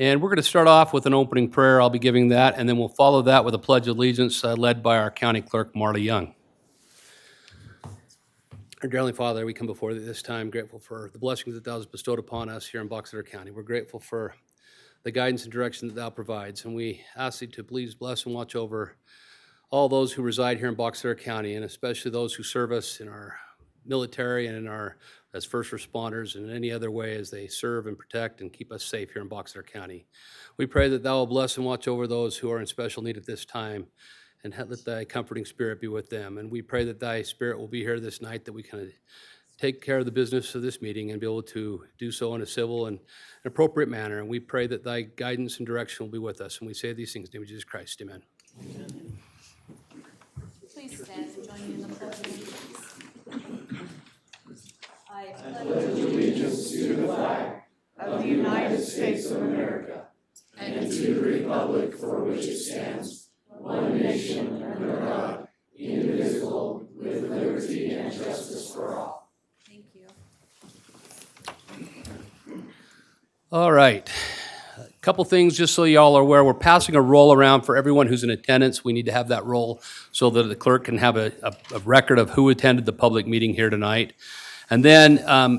And we're going to start off with an opening prayer. I'll be giving that, and then we'll follow that with a pledge of allegiance led by our county clerk, Marla Young. Our dear Heavenly Father, we come before thee this time grateful for the blessings that thou hast bestowed upon us here in Box Elder County. We're grateful for the guidance and direction that thou provides, and we ask thee to please bless and watch over all those who reside here in Box Elder County, and especially those who serve us in our military and in our as first responders and in any other way as they serve and protect and keep us safe here in Box Elder County. We pray that thou will bless and watch over those who are in special need at this time, and let thy comforting spirit be with them. And we pray that thy spirit will be here this night, that we can take care of the business of this meeting and be able to do so in a civil and appropriate manner. And we pray that thy guidance and direction will be with us. And we say these things in the name of Jesus Christ. Amen. Please stand and join me in the pledge of allegiance. I pledge allegiance to the flag of the United States of America and to the republic for which it stands, one nation under God, indivisible, with liberty and justice for all. Thank you. All right. A couple things just so y'all are aware. We're passing a roll around for everyone who's in attendance. We need to have that roll so that the clerk can have a record of who attended the public meeting here tonight. And then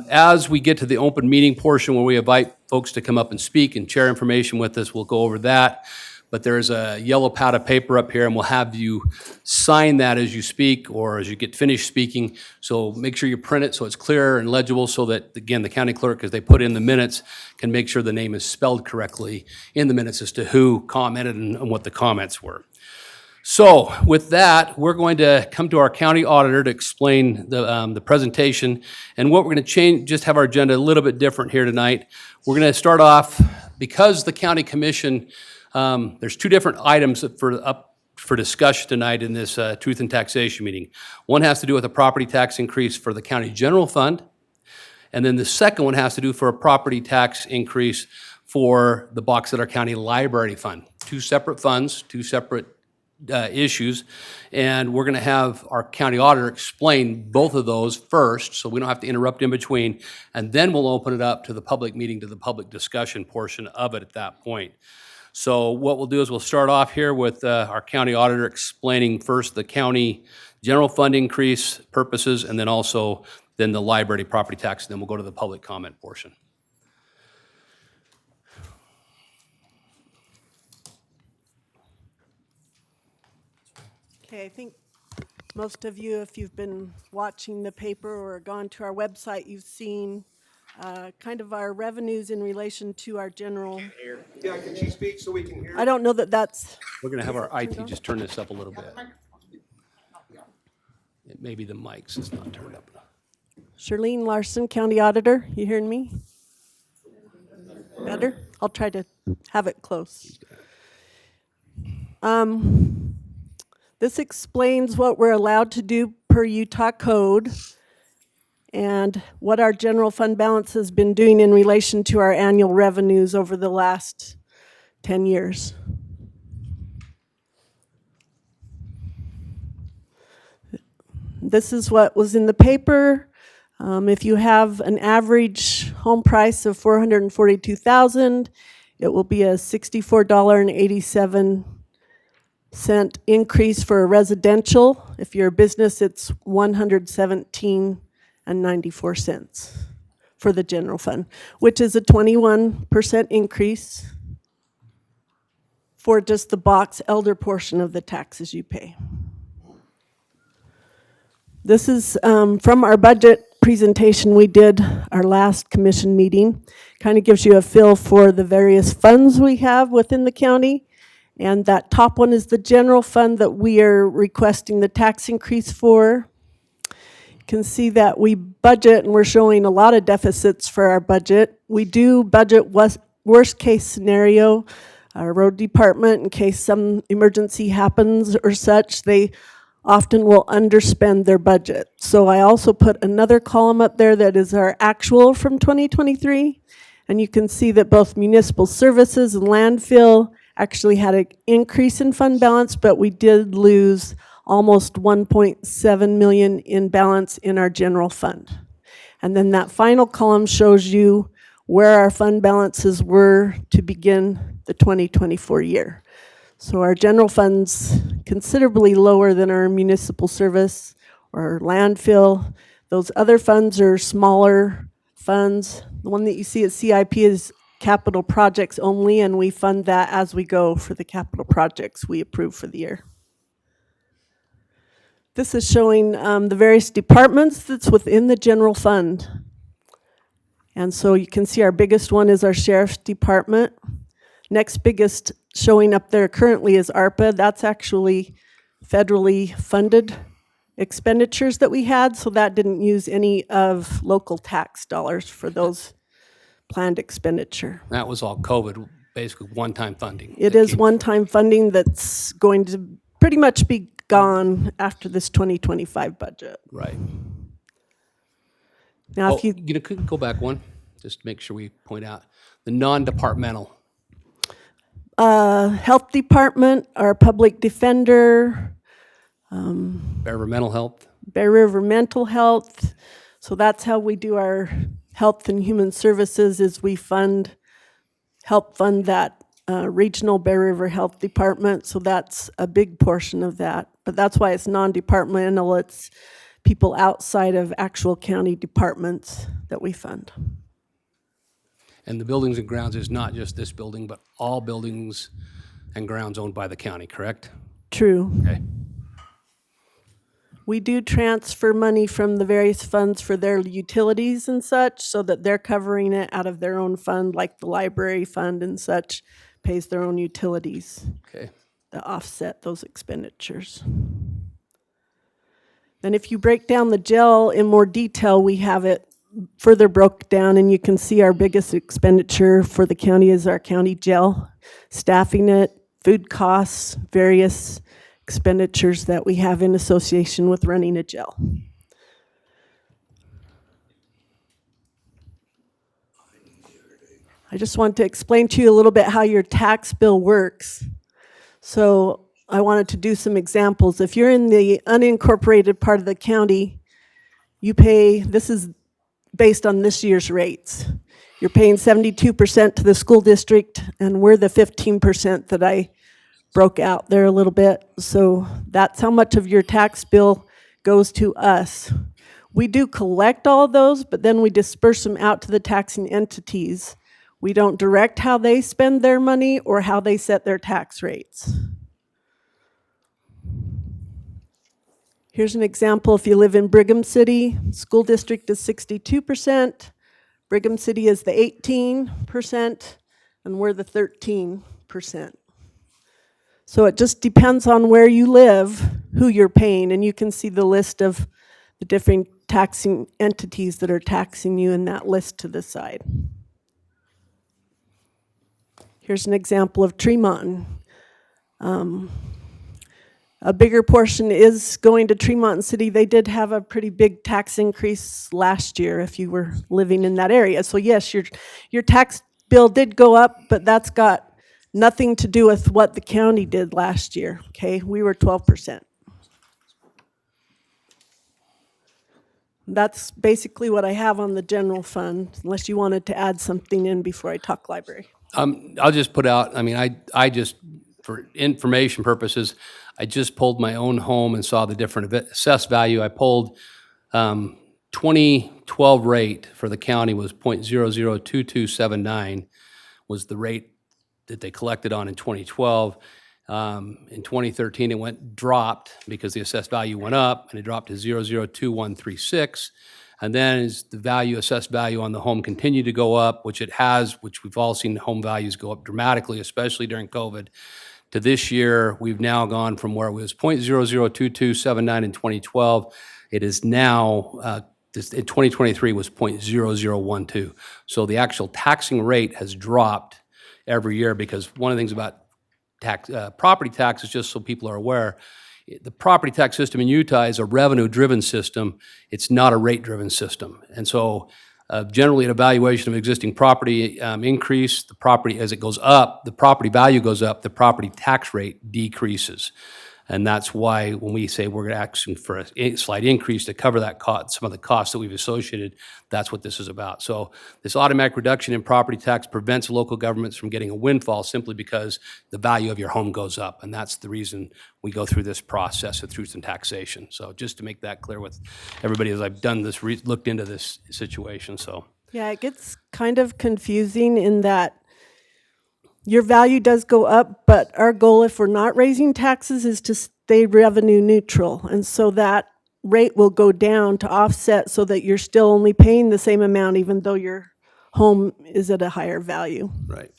as we get to the open meeting portion where we invite folks to come up and speak and share information with us, we'll go over that. But there's a yellow pad of paper up here, and we'll have you sign that as you speak or as you get finished speaking. So make sure you print it so it's clear and legible so that, again, the county clerk, as they put in the minutes, can make sure the name is spelled correctly in the minutes as to who commented and what the comments were. So with that, we're going to come to our county auditor to explain the presentation. And what we're going to change, just have our agenda a little bit different here tonight. We're going to start off, because the county commission, there's two different items up for discussion tonight in this Truth and Taxation meeting. One has to do with a property tax increase for the county general fund. And then the second one has to do for a property tax increase for the Box Elder County Library Fund. Two separate funds, two separate issues, and we're going to have our county auditor explain both of those first so we don't have to interrupt in between, and then we'll open it up to the public meeting, to the public discussion portion of it at that point. So what we'll do is we'll start off here with our county auditor explaining first the county general fund increase purposes, and then also then the library property tax, and then we'll go to the public comment portion. Okay, I think most of you, if you've been watching the paper or gone to our website, you've seen kind of our revenues in relation to our general. Yeah, can she speak so we can hear? I don't know that that's, We're going to have our IT just turn this up a little bit. Maybe the mics is not turned up enough. Charlene Larson, County Auditor, you hearing me? Better? I'll try to have it close. This explains what we're allowed to do per Utah code and what our general fund balance has been doing in relation to our annual revenues over the last 10 years. This is what was in the paper. If you have an average home price of $442,000, it will be a $64.87 increase for a residential. If you're a business, it's $117.94 for the general fund, which is a 21% increase for just the Box Elder portion of the taxes you pay. This is from our budget presentation we did our last commission meeting. Kind of gives you a feel for the various funds we have within the county. And that top one is the general fund that we are requesting the tax increase for. You can see that we budget, and we're showing a lot of deficits for our budget. We do budget worst case scenario. Our road department, in case some emergency happens or such, they often will underspend their budget. So I also put another column up there that is our actual from 2023. And you can see that both municipal services and landfill actually had an increase in fund balance, but we did lose almost 1.7 million in balance in our general fund. And then that final column shows you where our fund balances were to begin the 2024 year. So our general fund's considerably lower than our municipal service or landfill. Those other funds are smaller funds. The one that you see at CIP is capital projects only, and we fund that as we go for the capital projects we approve for the year. This is showing the various departments that's within the general fund. And so you can see our biggest one is our sheriff's department. Next biggest showing up there currently is ARPA. That's actually federally funded expenditures that we had, so that didn't use any of local tax dollars for those planned expenditure. That was all COVID, basically one-time funding. It that is came- one-time funding that's going to pretty much be gone after this 2025 budget. Right. Now, Oh, if you, could go back one, just to make sure we point out the non-departmental. health department, our public defender, Bear River Mental Health. Bear River Mental Health. So that's how we do our health and human services is we help fund that regional Bear River Health Department. So that's a big portion of that. But that's why it's non-departmental. It's people outside of actual county departments that we fund. And the buildings and grounds is not just this building, but all buildings and grounds owned by the county, correct? True. Okay. We do transfer money from the various funds for their utilities and such, so that they're covering it out of their own fund, like the library fund and such, pays their own utilities Okay. to offset those expenditures. Then if you break down the jail in more detail, we have it further broke down, and you can see our biggest expenditure for the county is our county jail, staffing it, food costs, various expenditures that we have in association with running a jail. I just want to explain to you a little bit how your tax bill works. So I wanted to do some examples. If you're in the unincorporated part of the county, you pay, this is based on this year's rates. You're paying 72% to the school district, and we're the 15% that I broke out there a little bit. So that's how much of your tax bill goes to us. We do collect all of those, but then we disperse them out to the taxing entities. We don't direct how they spend their money or how they set their tax rates. Here's an example. If you live in Brigham City, school district is 62%, Brigham City is the 18%, and we're the 13%. So it just depends on where you live, who you're paying, and you can see the list of the different taxing entities that are taxing you in that list to the side. Here's an example of Tremont. A bigger portion is going to Tremont City. They did have a pretty big tax increase last year if you were living in that area. So yes, your tax bill did go up, but that's got nothing to do with what the county did last year, okay? We were 12%. That's basically what I have on the general fund, unless you wanted to add something in before I talk library. I'll just put out, I mean, I just, for information purposes, I just pulled my own home and saw the different assessed value. I pulled 2012 rate for the county was .002279 was the rate that they collected on in 2012. In 2013, it dropped because the assessed value went up, and it dropped to 002136. And then as the assessed value on the home continued to go up, which it has, which we've all seen home values go up dramatically, especially during COVID, to this year, we've now gone from where it was .002279 in 2012. It is now, in 2023 was .0012. So the actual taxing rate has dropped every year, because one of the things about property taxes, just so people are aware, the property tax system in Utah is a revenue-driven system. It's not a rate-driven system. And so generally an evaluation of existing property increase, the property, as it goes up, the property value goes up, the property tax rate decreases. And that's why when we say we're asking for a slight increase to cover that cost, some of the costs that we've associated, that's what this is about. So this automatic reduction in property tax prevents local governments from getting a windfall simply because the value of your home goes up. And that's the reason we go through this process of through some taxation. So just to make that clear with everybody as I've done this, looked into this situation, so. Yeah, it gets kind of confusing in that your value does go up, but our goal, if we're not raising taxes, is to stay revenue neutral. And so that rate will go down to offset so that you're still only paying the same amount even though your home is at a higher value. Right.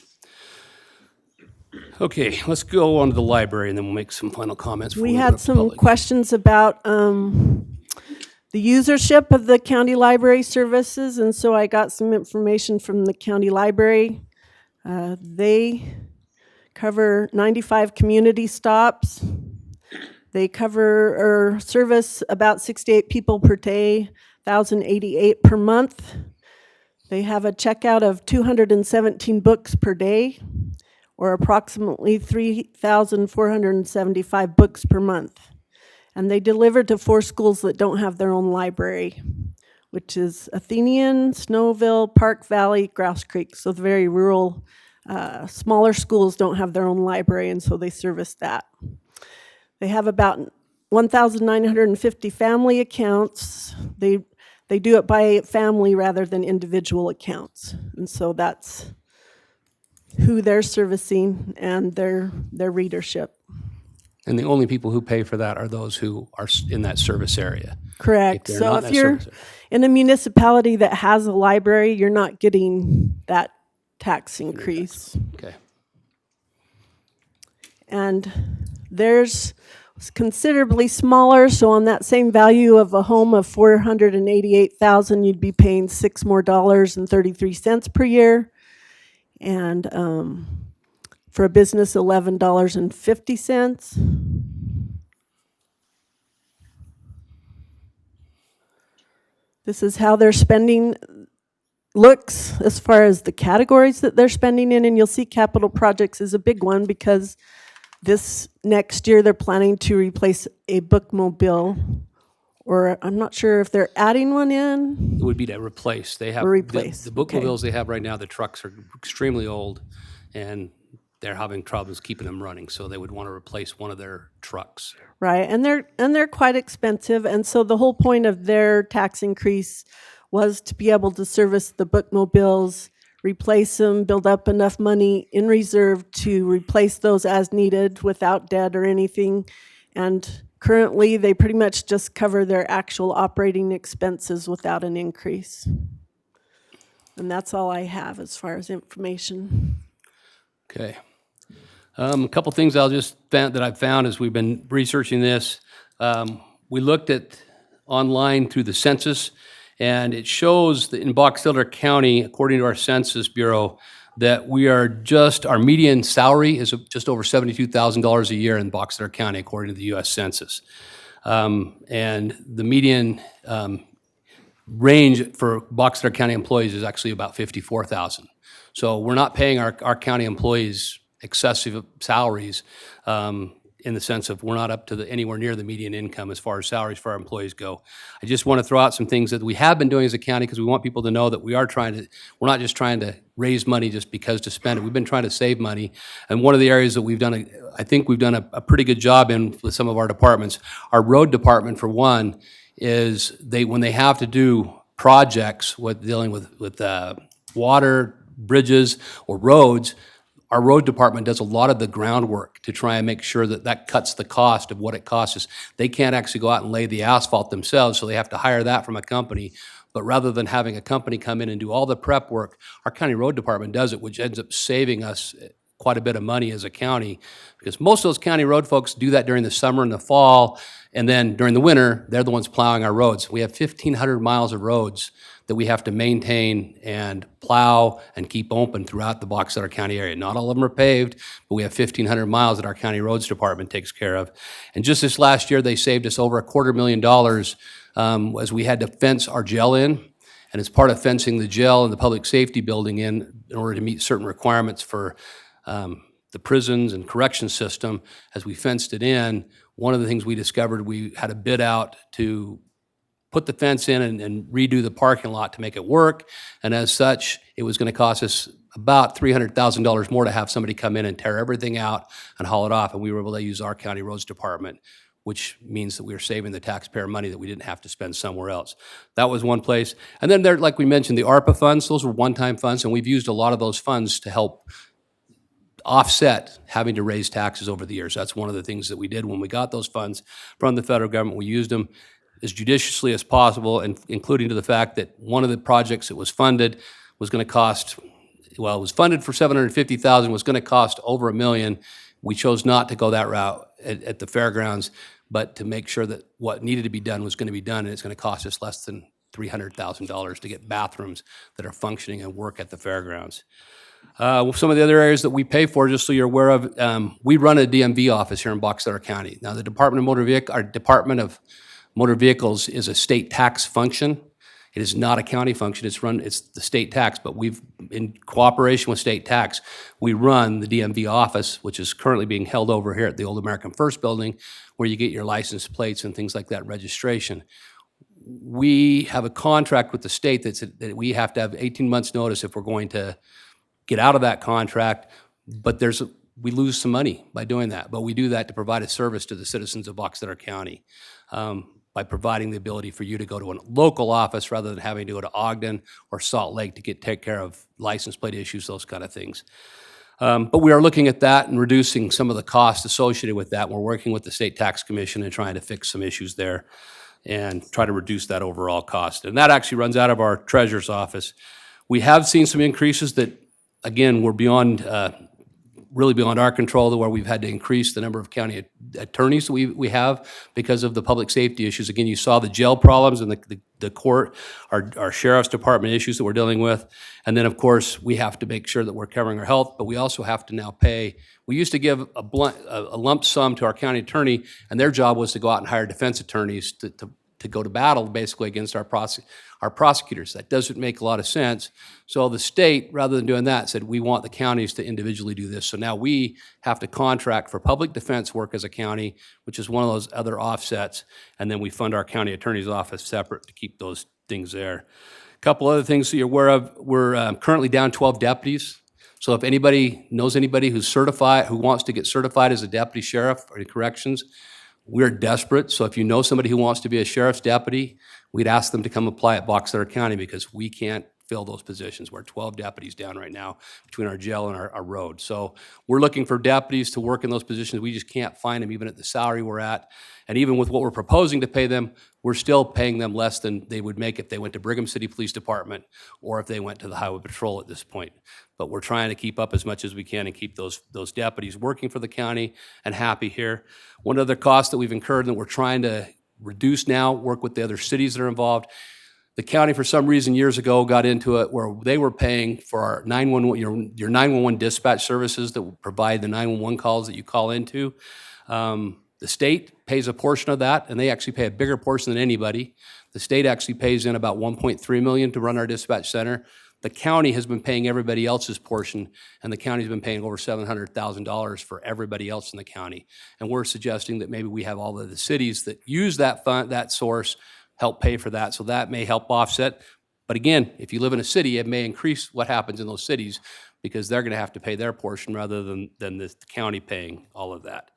Okay, let's go on to the library and then we'll make some final comments. before We open had up to some public. questions about the usership of the county library services, and so I got some information from the county library. They cover 95 community stops. They cover or service about 68 people per day, 1,088 per month. They have a checkout of 217 books per day, or approximately 3,475 books per month. And they deliver to 4 schools that don't have their own library, which is Athenian, Snowville, Park Valley, Grouse Creek. So the very rural, smaller schools don't have their own library, and so they service that. They have about 1,950 family accounts. They do it by family rather than individual accounts. And so that's who they're servicing and their readership. And the only people who pay for that are those who are in that service area. Correct. they're So not if in that you're service area. in a municipality that has a library, you're not getting that tax increase. Okay. And theirs was considerably smaller, so on that same value of a home of $488,000, you'd be paying $6 more and 33 cents per year. And for a business, $11.50. This is how their spending looks as far as the categories that they're spending in, and you'll see capital projects is a big one because this next year they're planning to replace a bookmobile, or I'm not sure if they're adding one in. It would be to replace. They have Or replace, the okay. bookmobiles they have right now. The trucks are extremely old, and they're having troubles keeping them running. So they would want to replace one of their trucks. Right, and they're quite expensive, and so the whole point of their tax increase was to be able to service the bookmobiles, replace them, build up enough money in reserve to replace those as needed without debt or anything. And currently, they pretty much just cover their actual operating expenses without an increase. And that's all I have as far as information. Okay. A couple things that I've found as we've been researching this. We looked at online through the census, and it shows that in Box Elder County, according to our Census Bureau, that our median salary is just over $72,000 a year in Box Elder County, according to the U.S. Census. And the median range for Box Elder County employees is actually about $54,000. So we're not paying our county employees excessive salaries in the sense of we're not up to anywhere near the median income as far as salaries for our employees go. I just want to throw out some things that we have been doing as a county because we want people to know that we're not just trying to raise money just because to spend it. We've been trying to save money. And one of the areas that I think we've done a pretty good job in with some of our departments, our road department for one, is when they have to do projects with dealing with water, bridges, or roads, our road department does a lot of the groundwork to try and make sure that cuts the cost of what it costs us. They can't actually go out and lay the asphalt themselves, so they have to hire that from a company. But rather than having a company come in and do all the prep work, our county road department does it, which ends up saving us quite a bit of money as a county, because most of those county road folks do that during the summer and the fall, and then during the winter, they're the ones plowing our roads. We have 1,500 miles of roads that we have to maintain and plow and keep open throughout the Box Elder County area. Not all of them are paved, but we have 1,500 miles that our county roads department takes care of. And just this last year, they saved us over $250,000 as we had to fence our jail in. And as part of fencing the jail and the public safety building in order to meet certain requirements for the prisons and correction system, as we fenced it in, one of the things we discovered, we had a bid out to put the fence in and redo the parking lot to make it work. And as such, it was going to cost us about $300,000 more to have somebody come in and tear everything out and haul it off. And we were able to use our county roads department, which means that we were saving the taxpayer money that we didn't have to spend somewhere else. That was one place. And then there, like we mentioned, the ARPA funds, those were one-time funds, and we've used a lot of those funds to help offset having to raise taxes over the years. That's one of the things that we did when we got those funds from the federal government. We used them as judiciously as possible, and including to the fact that one of the projects that was funded was going to cost, well, it was funded for $750,000, was going to cost over $1 million. We chose not to go that route at the fairgrounds, but to make sure that what needed to be done was going to be done, and it's going to cost us less than $300,000 to get bathrooms that are functioning and work at the fairgrounds. Some of the other areas that we pay for, just so you're aware of, we run a DMV office here in Box Elder County. Now, the Department of Motor Vehicles is a state tax function. It is not a county function. It's the state tax, but we've, in cooperation with state tax, we run the DMV office, which is currently being held over here at the old American First Building, where you get your license plates and things like that, registration. We have a contract with the state that we have to have 18 months' notice if we're going to get out of that contract, but we lose some money by doing that. But we do that to provide a service to the citizens of Box Elder County by providing the ability for you to go to a local office rather than having to go to Ogden or Salt Lake to take care of license plate issues, those kind of things. But we are looking at that and reducing some of the costs associated with that. We're working with the State Tax Commission and trying to fix some issues there and try to reduce that overall cost. And that actually runs out of our treasurer's office. We have seen some increases that, again, were really beyond our control, to where we've had to increase the number of county attorneys that we have because of the public safety issues. Again, you saw the jail problems and the court, our sheriff's department issues that we're dealing with. And then, of course, we have to make sure that we're covering our health, but we also have to now pay. We used to give a lump sum to our county attorney, and their job was to go out and hire defense attorneys to go to battle, basically, against our prosecutors. That doesn't make a lot of sense. So the state, rather than doing that, said, we want the counties to individually do this. So now we have to contract for public defense work as a county, which is one of those other offsets, and then we fund our county attorney's office separate to keep those things there. A couple other things that you're aware of, we're currently down 12 deputies. So if anybody knows anybody who's certified, who wants to get certified as a deputy sheriff or in corrections, we're desperate. So if you know somebody who wants to be a sheriff's deputy, we'd ask them to come apply at Box Elder County, because we can't fill those positions. We're 12 deputies down right now between our jail and our road. So we're looking for deputies to work in those positions. We just can't find them even at the salary we're at. And even with what we're proposing to pay them, we're still paying them less than they would make if they went to Brigham City Police Department or if they went to the Highway Patrol at this point. But we're trying to keep up as much as we can and keep those deputies working for the county and happy here. One other cost that we've incurred and that we're trying to reduce now, work with the other cities that are involved. The county, for some reason, years ago, got into it where they were paying for our 911, your 911 dispatch services that provide the 911 calls that you call into. The state pays a portion of that, and they actually pay a bigger portion than anybody. The state actually pays in about $1.3 million to run our dispatch center. The county has been paying everybody else's portion, and the county's been paying over $700,000 for everybody else in the county. And we're suggesting that maybe we have all of the cities that use that fund, that source, help pay for that, so that may help offset. But again, if you live in a city, it may increase what happens in those cities, because they're going to have to pay their portion rather than the county paying all of that.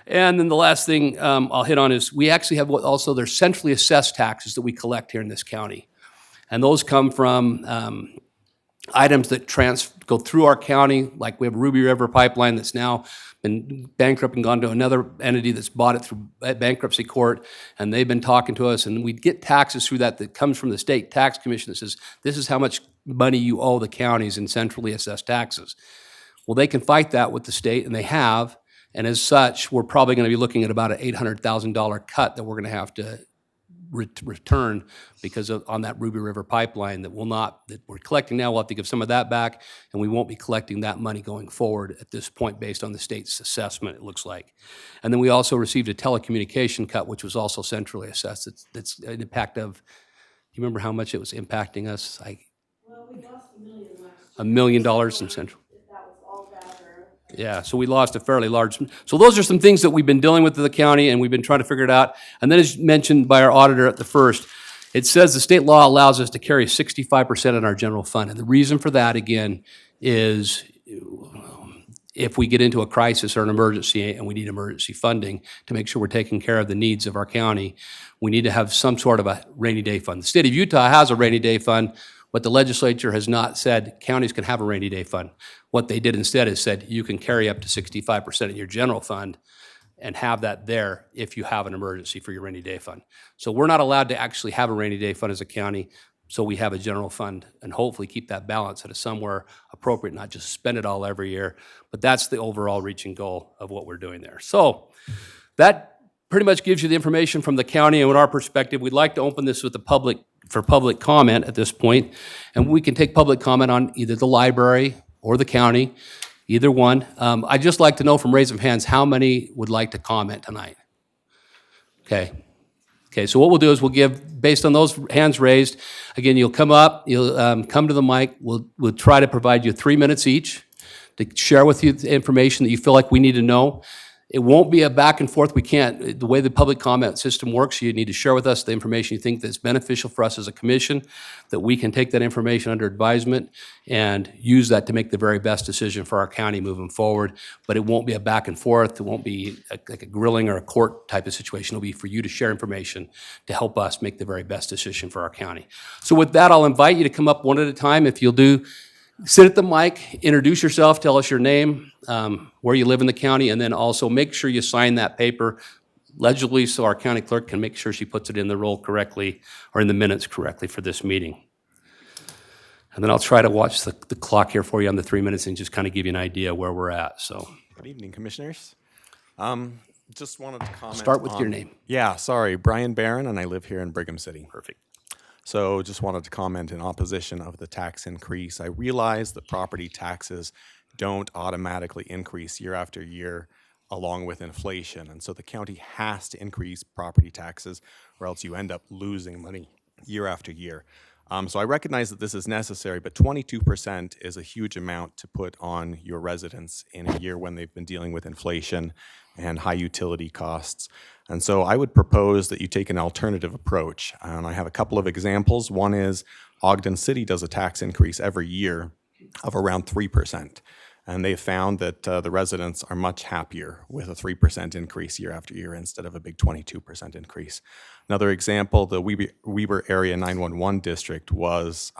And then the last thing I'll hit on is we actually have also, there's centrally assessed taxes that we collect here in this county. And those come from items that go through our county, like we have Ruby River Pipeline that's now been bankrupt and gone to another entity that's bought it through bankruptcy court, and they've been talking to us, and we get taxes through that comes from the state tax commission that says, this is how much money you owe the counties in centrally assessed taxes. Well, they can fight that with the state, and they have, and as such, we're probably going to be looking at about an $800,000 cut that we're going to have to return because of on that Ruby River Pipeline that we're collecting now. We'll have to give some of that back, and we won't be collecting that money going forward at this point based on the state's assessment, it looks like. And then we also received a telecommunication cut, which was also centrally assessed. That's an impact of, do you remember how much it was impacting us? Well, we lost $1 million last year. $1 million in central. If that was all that, or Yeah, so we lost a fairly large, so those are some things that we've been dealing with in the county, and we've been trying to figure it out. And then as mentioned by our auditor at the first, it says the state law allows us to carry 65% in our general fund. And the reason for that, again, is if we get into a crisis or an emergency and we need emergency funding to make sure we're taking care of the needs of our county, we need to have some sort of a rainy day fund. The state of Utah has a rainy day fund, but the legislature has not said counties can have a rainy day fund. What they did instead is said you can carry up to 65% of your general fund and have that there if you have an emergency for your rainy day fund. So we're not allowed to actually have a rainy day fund as a county, so we have a general fund and hopefully keep that balance at a somewhere appropriate, not just spend it all every year. But that's the overall reaching goal of what we're doing there. So that pretty much gives you the information from the county, and in our perspective, we'd like to open this with the public for public comment at this point, and we can take public comment on either the library or the county, either one. I'd just like to know from raise of hands, how many would like to comment tonight? Okay. Okay, so what we'll do is we'll give, based on those hands raised, again, you'll come up, you'll come to the mic, we'll try to provide you 3 minutes each to share with you the information that you feel like we need to know. It won't be a back and forth. We can't, the way the public comment system works, you need to share with us the information you think that's beneficial for us as a commission, that we can take that information under advisement and use that to make the very best decision for our county moving forward. But it won't be a back and forth. It won't be like a grilling or a court type of situation. It'll be for you to share information to help us make the very best decision for our county. So with that, I'll invite you to come up one at a time. If you'll do, sit at the mic, introduce yourself, tell us your name, where you live in the county, and then also make sure you sign that paper legibly so our county clerk can make sure she puts it in the roll correctly or in the minutes correctly for this meeting. And then I'll try to watch the clock here for you on the 3 minutes and just kind of give you an idea where we're at. So Good evening, Commissioners. Just wanted to comment. start with your name. Yeah, sorry, Brian Barron, and I live here in Brigham City. Perfect. So just wanted to comment in opposition of the tax increase. I realize that property taxes don't automatically increase year after year along with inflation. And so the county has to increase property taxes or else you end up losing money year after year. So I recognize that this is necessary, but 22% is a huge amount to put on your residents in a year when they've been dealing with inflation and high utility costs. And so I would propose that you take an alternative approach. And I have a couple of examples. One is Ogden City does a tax increase every year of around 3%. And they found that the residents are much happier with a 3% increase year after year instead of a big 22% increase. Another example, the Weber Area 911 District was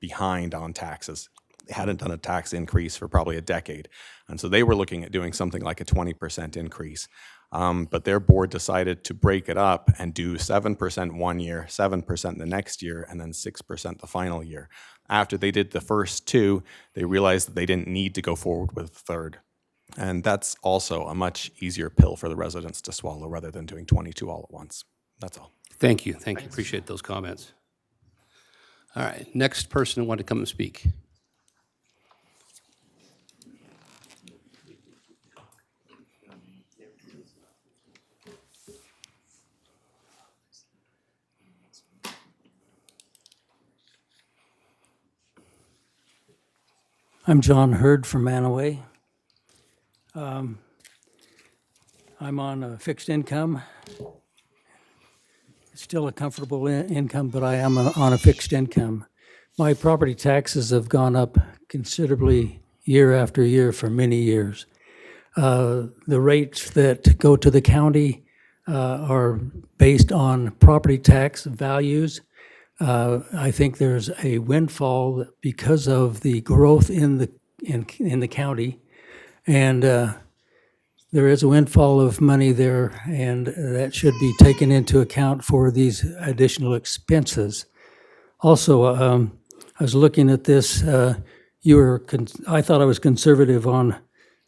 behind on taxes. They hadn't done a tax increase for probably a decade. And so they were looking at doing something like a 20% increase. But their board decided to break it up and do 7% one year, 7% the next year, and then 6% the final year. After they did the first two, they realized that they didn't need to go forward with the third. And that's also a much easier pill for the residents to swallow rather than doing 22 all at once. That's all. Thank you. Thank you. Appreciate those comments. All right. Next person who wanted to come and speak. I'm John Hurd from Manaway. I'm on a fixed income. It's still a comfortable income, but I am on a fixed income. My property taxes have gone up considerably year after year for many years. The rates that go to the county are based on property tax values. I think there's a windfall because of the growth in the county, and there is a windfall of money there, and that should be taken into account for these additional expenses. Also, I was looking at this. I thought I was conservative on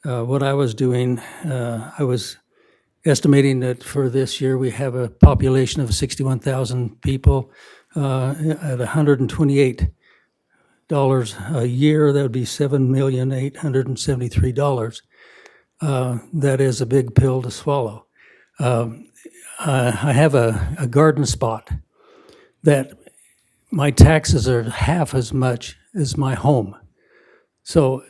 what I was doing. I was estimating that for this year we have a population of 61,000 people. At $128 a year, that would be $7,873,000. That is a big pill to swallow. I have a garden spot that my taxes are half as much as my home. So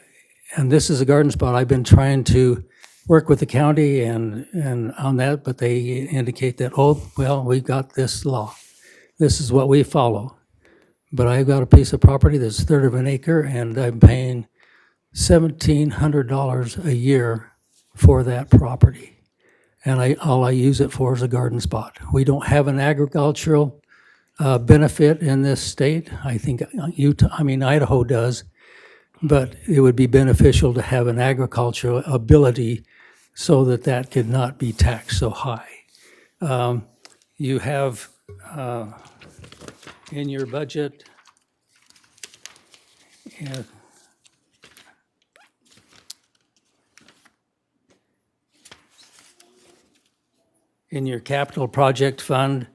and this is a garden spot. I've been trying to work with the county and on that, but they indicate that, oh, well, we've got this law. This is what we follow. But I've got a piece of property that's a third of an acre, and I'm paying $1,700 a year for that property. And all I use it for is a garden spot. We don't have an agricultural benefit in this state. I think Idaho does, but it would be beneficial to have an agricultural ability so that that could not be taxed so high. You have in your budget, in your capital project fund,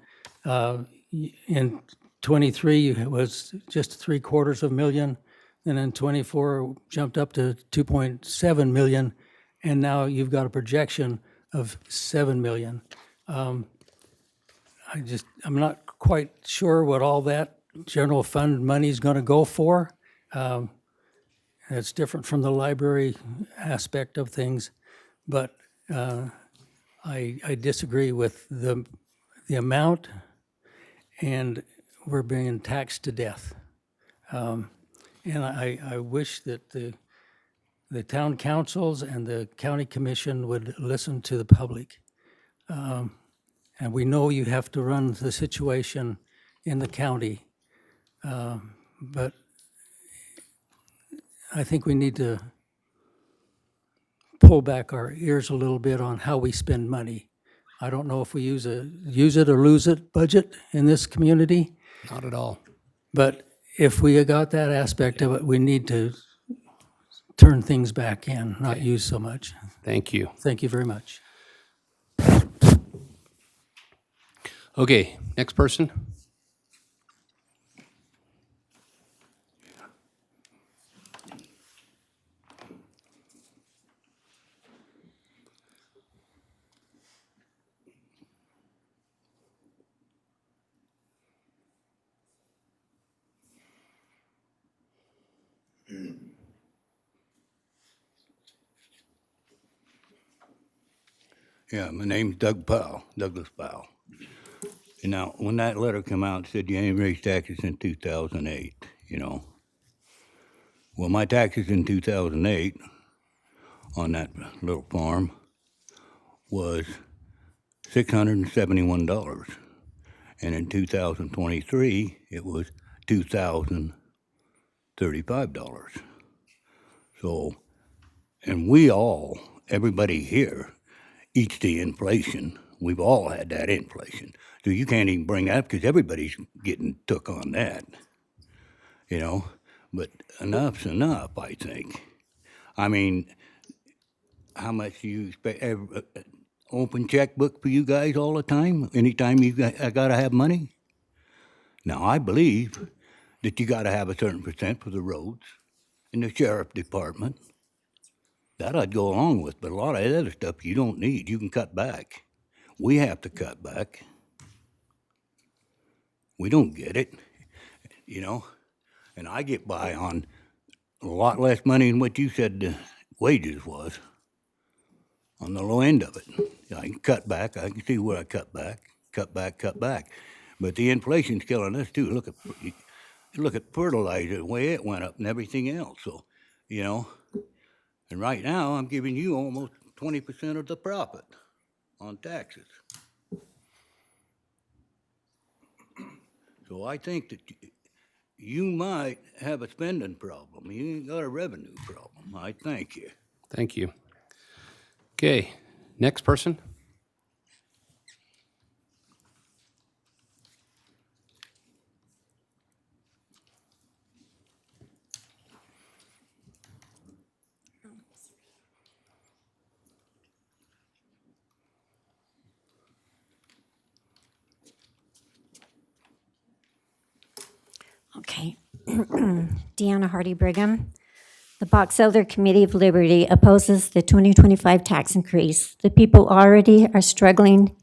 in '23, it was just $750,000, and in '24, jumped up to $2.7 million, and now you've got a projection of $7 million. I'm not quite sure what all that general fund money is going to go for. It's different from the library aspect of things, but I disagree with the amount, and we're being taxed to death. And I wish that the town councils and the county commission would listen to the public. And we know you have to run the situation in the county, but I think we need to pull back our ears a little bit on how we spend money. I don't know if we use it or lose it budget in this community, Not at all. but if we got that aspect of it, we need to turn things back in, not use so much. Thank you. Thank you very much. Okay, next person. Yeah, my name's Doug Powell, Douglas Powell. And now, when that letter came out, it said you ain't raised taxes in 2008, you know. Well, my taxes in 2008 on that little farm was $671. And in 2023, it was $2,035. So, and we all, everybody here, eats the inflation. We've all had that inflation. So you can't even bring that up because everybody's getting took on that, you know. But enough's enough, I think. I mean, how much do you expect? Open checkbook for you guys all the time? Anytime I got to have money? Now, I believe that you got to have a certain percent for the roads and the sheriff department. That I'd go along with, but a lot of other stuff you don't need. You can cut back. We have to cut back. We don't get it, you know. And I get by on a lot less money than what you said the wages was on the low end of it. I can cut back. I can see where I cut back. But the inflation's killing us too. Look at fertilizer, the way it went up and everything else. So, you know, and right now I'm giving you almost 20% of the profit on taxes. So I think that you might have a spending problem. You ain't got a revenue problem. I thank you. Thank you. Okay, next person. Okay. Deanna Hardy Brigham. The Box Elder Committee of Liberty opposes the 2025 tax increase. The people already are struggling,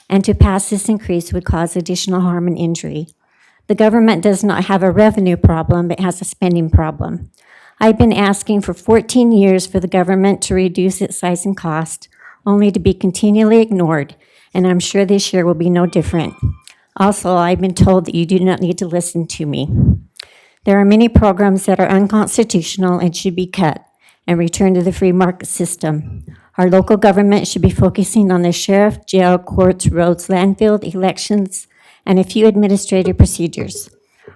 and to pass this increase would cause additional harm and injury. The government does not have a revenue problem, it has a spending problem. I've been asking for 14 years for the government to reduce its size and cost, only to be continually ignored, and I'm sure this year will be no different. Also, I've been told that you do not need to listen to me. There are many programs that are unconstitutional and should be cut and returned to the free market system. Our local government should be focusing on the sheriff, jail, courts, roads, landfill, elections, and a few administrative procedures.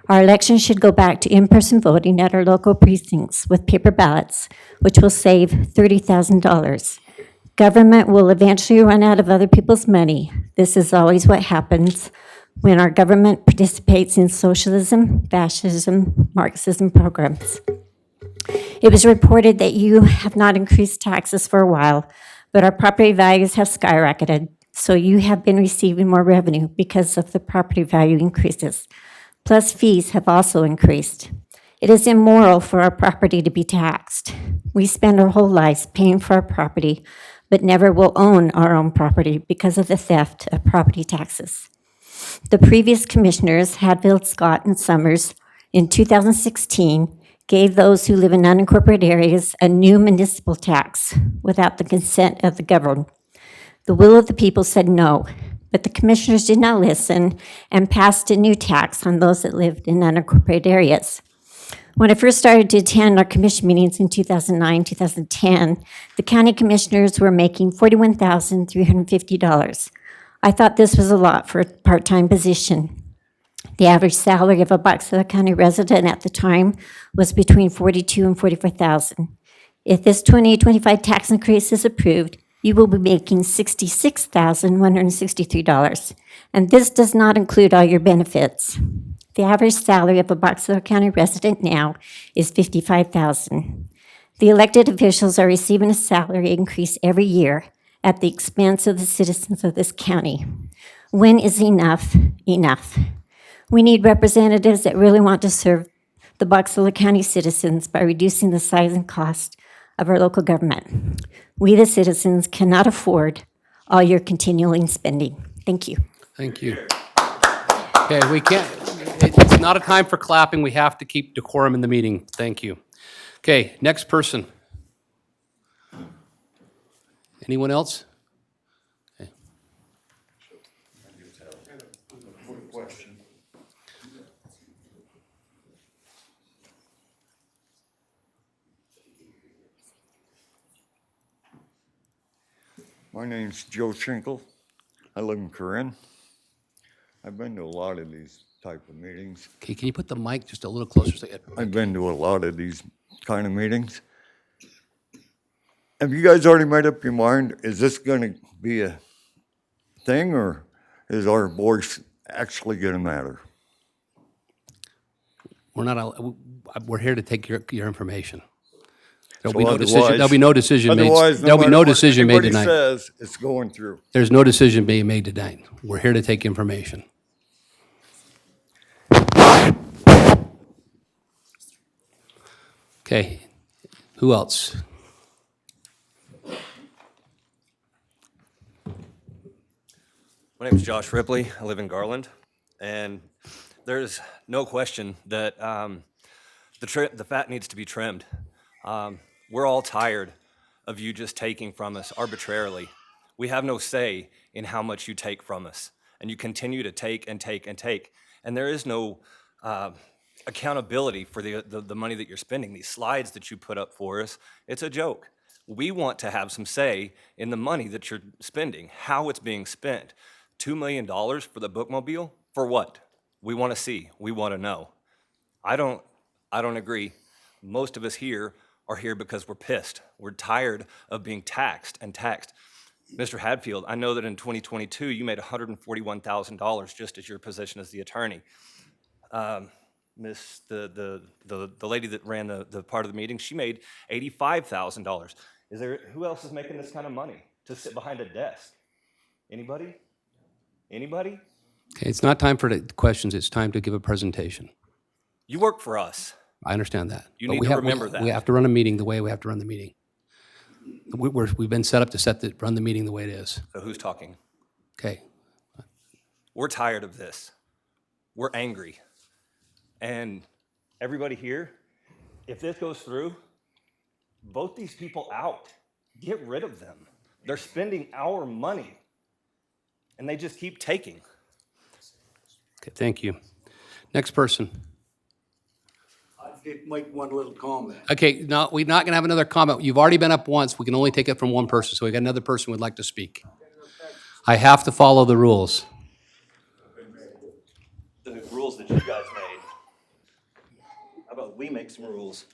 Our elections should go back to in-person voting at our local precincts with paper ballots, which will save $30,000. Government will eventually run out of other people's money. This is always what happens when our government participates in socialism, fascism, Marxism programs. It was reported that you have not increased taxes for a while, but our property values have skyrocketed, so you have been receiving more revenue because of the property value increases. Plus, fees have also increased. It is immoral for our property to be taxed. We spend our whole lives paying for our property, but never will own our own property because of the theft of property taxes. The previous commissioners, Hadfield, Scott, and Summers, in 2016, gave those who live in unincorporated areas a new municipal tax without the consent of the governed. The will of the people said no, but the commissioners did not listen and passed a new tax on those that lived in unincorporated areas. When I first started to attend our commission meetings in 2009, 2010, the county commissioners were making $41,350. I thought this was a lot for a part-time position. The average salary of a Box Elder County resident at the time was between $42,000 and $44,000. If this 2025 tax increase is approved, you will be making $66,163. And this does not include all your benefits. The average salary of a Box Elder County resident now is $55,000. The elected officials are receiving a salary increase every year at the expense of the citizens of this county. When is enough enough? We need representatives that really want to serve the Box Elder County citizens by reducing the size and cost of our local government. We, the citizens, cannot afford all your continuing spending. Thank you. Thank you. Okay, we can't, it's not a time for clapping. We have to keep decorum in the meeting. Thank you. Okay, next person. Anyone else? Okay. My name's Joe Schinkel. I live in Corinne. I've been to a lot of these type of meetings. Okay, can you put the mic just a little closer? So I've been to a lot of these kind of meetings. Have you guys already made up your mind? Is this gonna be a thing, or is our voice actually gonna matter? We're here to take your information. There'll So be no decision, otherwise- there'll be no decision made. Otherwise, There'll be matter no what decision made anybody tonight. says, it's going through. There's no decision being made tonight. We're here to take information. Okay, who else? My name is Josh Ripley. I live in Garland, and there's no question that the fat needs to be trimmed. We're all tired of you just taking from us arbitrarily. We have no say in how much you take from us, and you continue to take and take and take, and there is no accountability for the money that you're spending. These slides that you put up for us, it's a joke. We want to have some say in the money that you're spending, how it's being spent. $2 million for the bookmobile? For what? We want to see. We want to know. I don't agree. Most of us here are here because we're pissed. We're tired of being taxed and taxed. Mr. Hadfield, I know that in 2022 you made $141,000 just as your position as the attorney. Miss the lady that ran the part of the meeting, she made $85,000. Who else is making this kind of money to sit behind a desk? Anybody? Anybody? Okay, it's not time for the questions, it's time to give a presentation. You work for us. I understand that. You but need we to have- remember that. We have to run a meeting the way we have to run the meeting. We've been set up to run the meeting the way it is. So who's talking? Okay, We're tired of this. We're angry. And everybody here, if this goes through, vote these people out. Get rid of them. They're spending our money, and they just keep taking. Okay, thank you. Next person. I did make one little comment. Okay, no, we're not going to have another comment. You've already been up once. We can only take it from one person, so we got another person who would like to speak. I have to follow the rules. The rules that you guys made. How about we make some rules?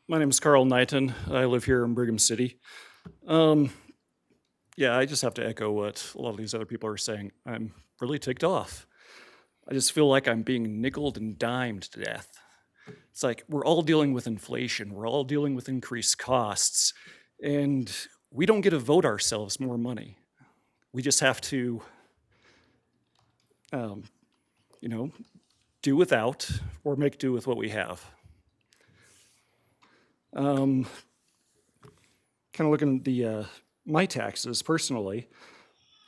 My name is Carl Knighton. I live here in Brigham City. Yeah, I just have to echo what a lot of these other people are saying. I'm really ticked off. I just feel like I'm being nickeled and dimed to death. It's like we're all dealing with inflation. We're all dealing with increased costs. And we don't get to vote ourselves more money. We just have to, do without or make do with what we have. Kind of looking at the my taxes personally,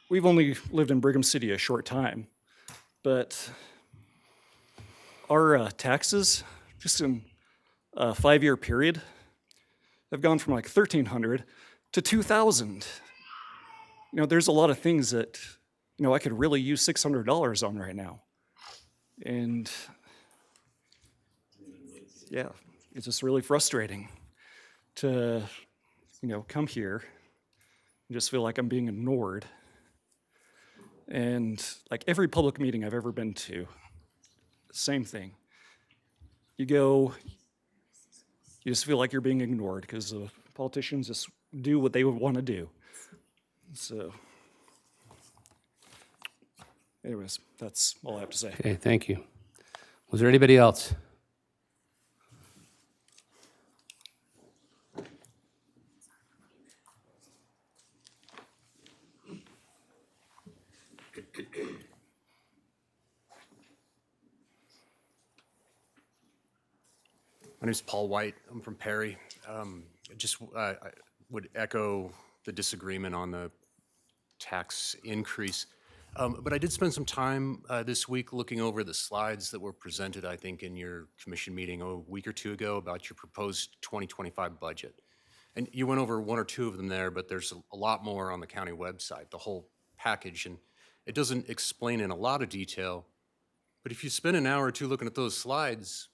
we've only lived in Brigham City a short time, but our taxes, just in a 5-year period, have gone from like $1,300 to $2,000. There's a lot of things that I could really use $600 on right now, and yeah, it's just really frustrating to come here and just feel like I'm being ignored. And like every public meeting I've ever been to, same thing. You go, you just feel like you're being ignored because the politicians just do what they would want to do. So, anyways, that's all I have to say. Okay, thank you. Was there anybody else? My name is Paul White. I'm from Perry. I would echo the disagreement on the tax increase. But I did spend some time this week looking over the slides that were presented, I think, in your commission meeting a week or two ago about your proposed 2025 budget. And you went over one or two of them there, but there's a lot more on the county website, the whole package. And it doesn't explain in a lot of detail. But if you spend an hour or two looking at those slides,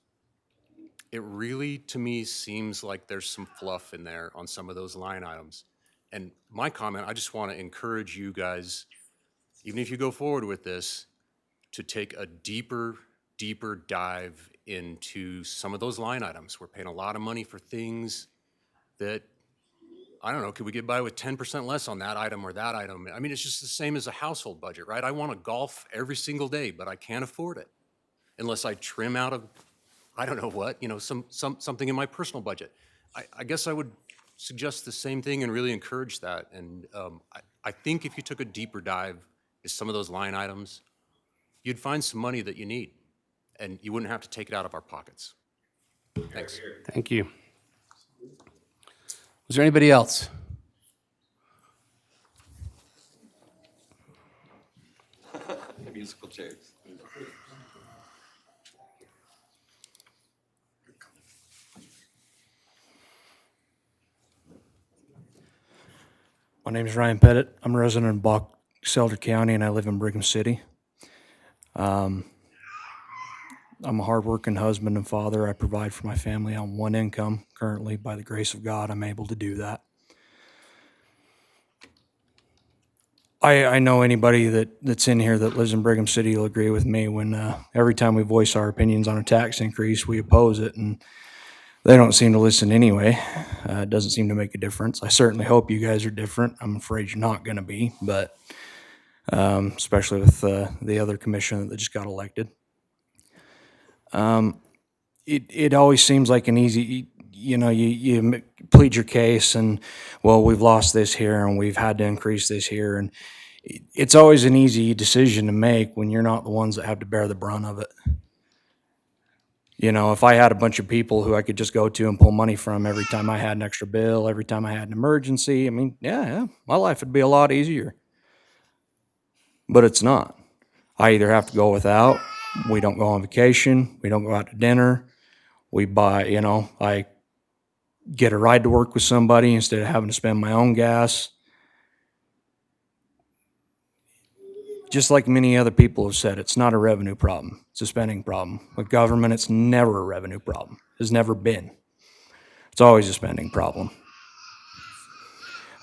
it really, to me, seems like there's some fluff in there on some of those line items. And my comment, I just want to encourage you guys, even if you go forward with this, to take a deeper dive into some of those line items. We're paying a lot of money for things that, I don't know, could we get by with 10% less on that item or that item? I mean, it's just the same as a household budget, right? I want to golf every single day, but I can't afford it unless I trim out of, I don't know what, something in my personal budget. I guess I would suggest the same thing and really encourage that. And I think if you took a deeper dive into some of those line items, you'd find some money that you need, and you wouldn't have to take it out of our pockets. Thanks. Thank you. Was there anybody else? Musical chairs. My name is Ryan Pettit. I'm a resident of Box Elder County, and I live in Brigham City. I'm a hardworking husband and father. I provide for my family on one income. Currently, by the grace of God, I'm able to do that. I know anybody that's in here that lives in Brigham City will agree with me when every time we voice our opinions on a tax increase, we oppose it, and they don't seem to listen anyway. It doesn't seem to make a difference. I certainly hope you guys are different. I'm afraid you're not going to be, but especially with the other commissioner that just got elected. It always seems like an easy, you plead your case and, well, we've lost this here and we've had to increase this here. And it's always an easy decision to make when you're not the ones that have to bear the brunt of it. If I had a bunch of people who I could just go to and pull money from every time I had an extra bill, every time I had an emergency, I mean, yeah, my life would be a lot easier. But it's not. I either have to go without We don't go on vacation. We don't go out to dinner. We buy, I get a ride to work with somebody instead of having to spend my own gas. Just like many other people have said, it's not a revenue problem. It's a spending problem. With government, it's never a revenue problem. It's never been. It's always a spending problem.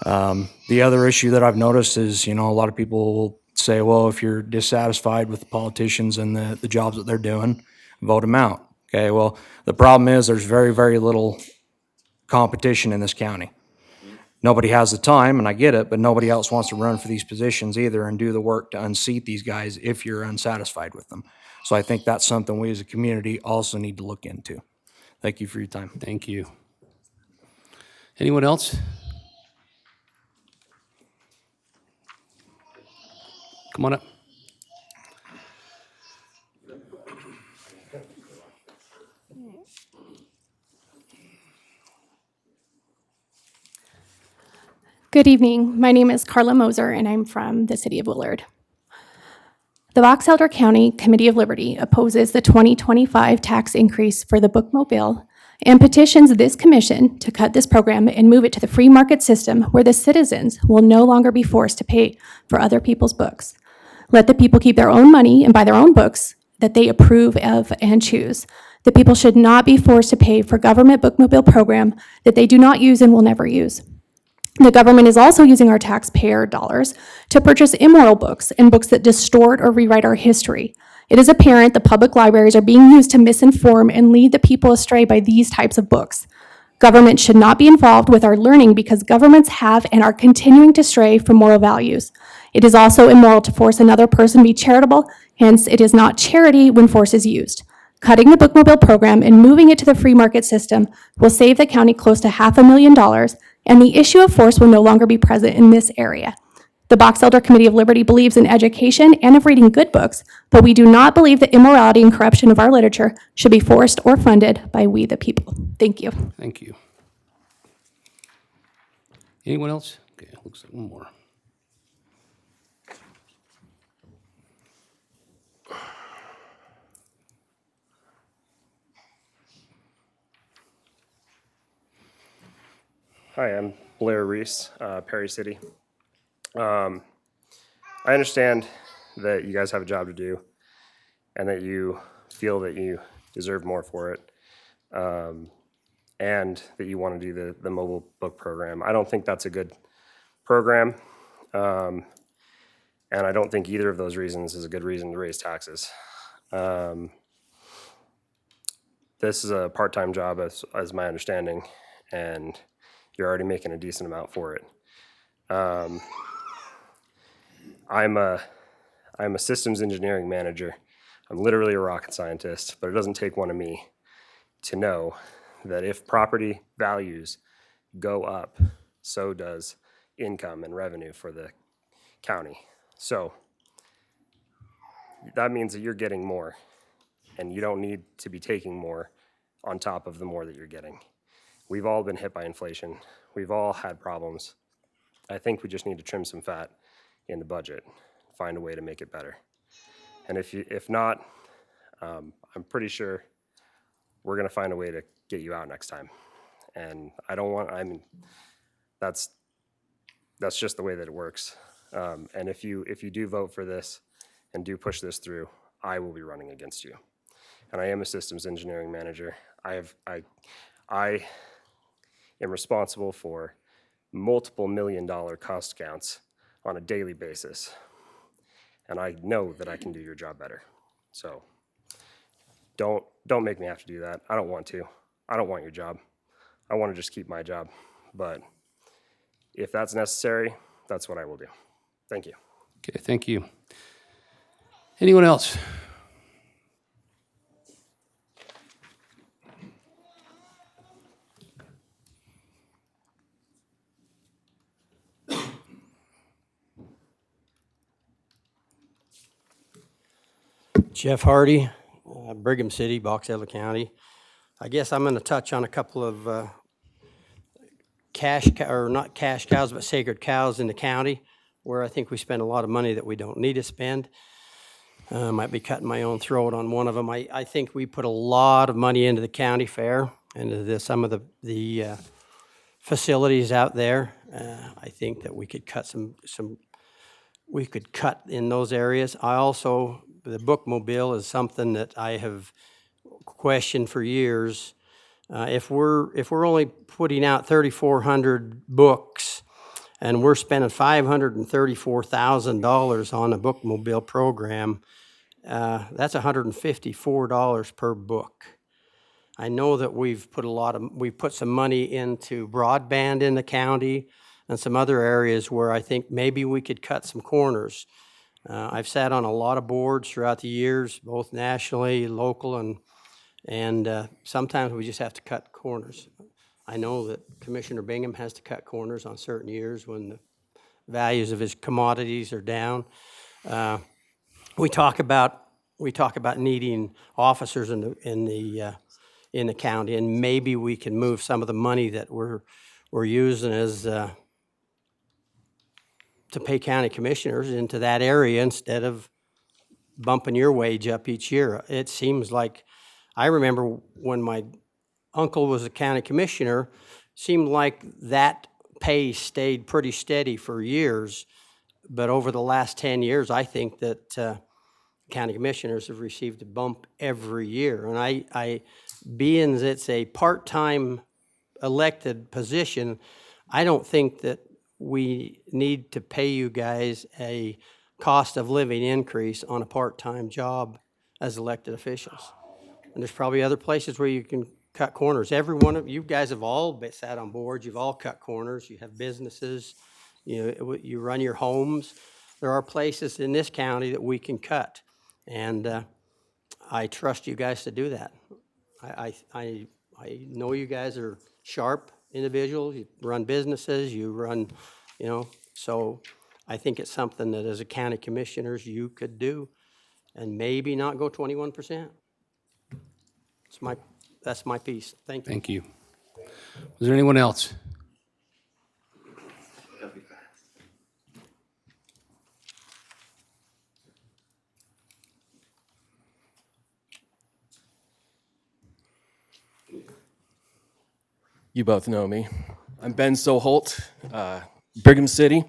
The other issue that I've noticed is, a lot of people will say, well, if you're dissatisfied with the politicians and the jobs that they're doing, vote them out. Okay, well, the problem is there's very, very little competition in this county. Nobody has the time, and I get it, but nobody else wants to run for these positions either and do the work to unseat these guys if you're unsatisfied with them. So I think that's something we as a community also need to look into. Thank you for your time. Thank you. Anyone else? Come on up. Good evening. My name is Carla Moser, and I'm from the City of Willard. The Box Elder County Committee of Liberty opposes the 2025 tax increase for the bookmobile and petitions this commission to cut this program and move it to the free market system where the citizens will no longer be forced to pay for other people's books. Let the people keep their own money and buy their own books that they approve of and choose. The people should not be forced to pay for government bookmobile program that they do not use and will never use. The government is also using our taxpayer dollars to purchase immoral books and books that distort or rewrite our history. It is apparent the public libraries are being used to misinform and lead the people astray by these types of books. Government should not be involved with our learning because governments have and are continuing to stray from moral values. It is also immoral to force another person to be charitable, hence it is not charity when force is used. Cutting the bookmobile program and moving it to the free market system will save the county close to $500,000, and the issue of force will no longer be present in this area. The Box Elder Committee of Liberty believes in education and of reading good books, but we do not believe that immorality and corruption of our literature should be forced or funded by we the people. Thank you. Thank you. Anyone else? Okay, looks like one more. Hi, I'm Blair Reese, Perry City. I understand that you guys have a job to do and that you feel that you deserve more for it, and that you want to do the mobile book program. I don't think that's a good program, and I don't think either of those reasons is a good reason to raise taxes. This is a part-time job as my understanding, and you're already making a decent amount for it. I'm a systems engineering manager. I'm literally a rocket scientist, but it doesn't take one of me to know that if property values go up, so does income and revenue for the county. So that means that you're getting more, and you don't need to be taking more on top of the more that you're getting. We've all been hit by inflation. We've all had problems. I think we just need to trim some fat in the budget, find a way to make it better. And if not, I'm pretty sure we're gonna find a way to get you out next time. And that's just the way that it works. And if you do vote for this and do push this through, I will be running against you. And I am a systems engineering manager. I am responsible for multiple $million-dollar cost counts on a daily basis. And I know that I can do your job better. So don't make me have to do that. I don't want to. I don't want your job. I want to just keep my job. But if that's necessary, that's what I will do. Thank you. Okay, thank you. Anyone else? Jeff Hardy, Brigham City, Box Elder County. I guess I'm going to touch on a couple of not cash cows, but sacred cows in the county, where I think we spend a lot of money that we don't need to spend. Might be cutting my own throat on one of them. I think we put a lot of money into the county fair, into some of the facilities out there. I think that we could cut we could cut in those areas. The bookmobile is something that I have questioned for years. If we're only putting out 3,400 books and we're spending $534,000 on a bookmobile program, that's $154 per book. I know that we've put some money into broadband in the county and some other areas where I think maybe we could cut some corners. I've sat on a lot of boards throughout the years, both nationally, local, and sometimes we just have to cut corners. I know that Commissioner Bingham has to cut corners on certain years when the values of his commodities are down. We talk about needing officers in the county, and maybe we can move some of the money that we're using as to pay county commissioners into that area instead of bumping your wage up each year. It seems like, I remember when my uncle was a county commissioner, seemed like that pay stayed pretty steady for years. But over the last 10 years, I think that county commissioners have received a bump every year. And I being it's a part-time elected position, I don't think that we need to pay you guys a cost of living increase on a part-time job as elected officials. And there's probably other places where you can cut corners. Every one of you guys have all sat on boards, you've all cut corners, you have businesses, you run your homes. There are places in this county that we can cut. And I trust you guys to do that. I know you guys are sharp individuals, you run businesses, you run, so I think it's something that as a county commissioners you could do and maybe not go 21%. That's my piece. Thank you. Thank you. Is there anyone else? You both know me. I'm Ben Soholt, Brigham City.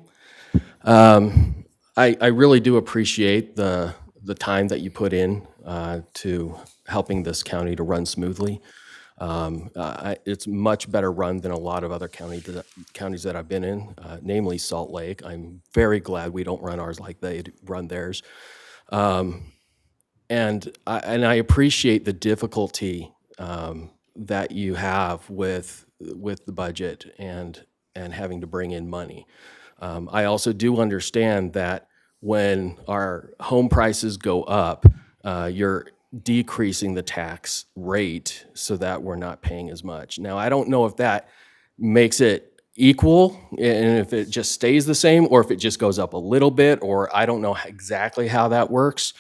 I really do appreciate the time that you put in to helping this county to run smoothly. It's much better run than a lot of other counties that I've been in, namely Salt Lake. I'm very glad we don't run ours like they run theirs. And I appreciate the difficulty that you have with the budget and having to bring in money. I also do understand that when our home prices go up, you're decreasing the tax rate so that we're not paying as much. Now, I don't know if that makes it equal and if it just stays the same or if it just goes up a little bit, or I don't know exactly how that works.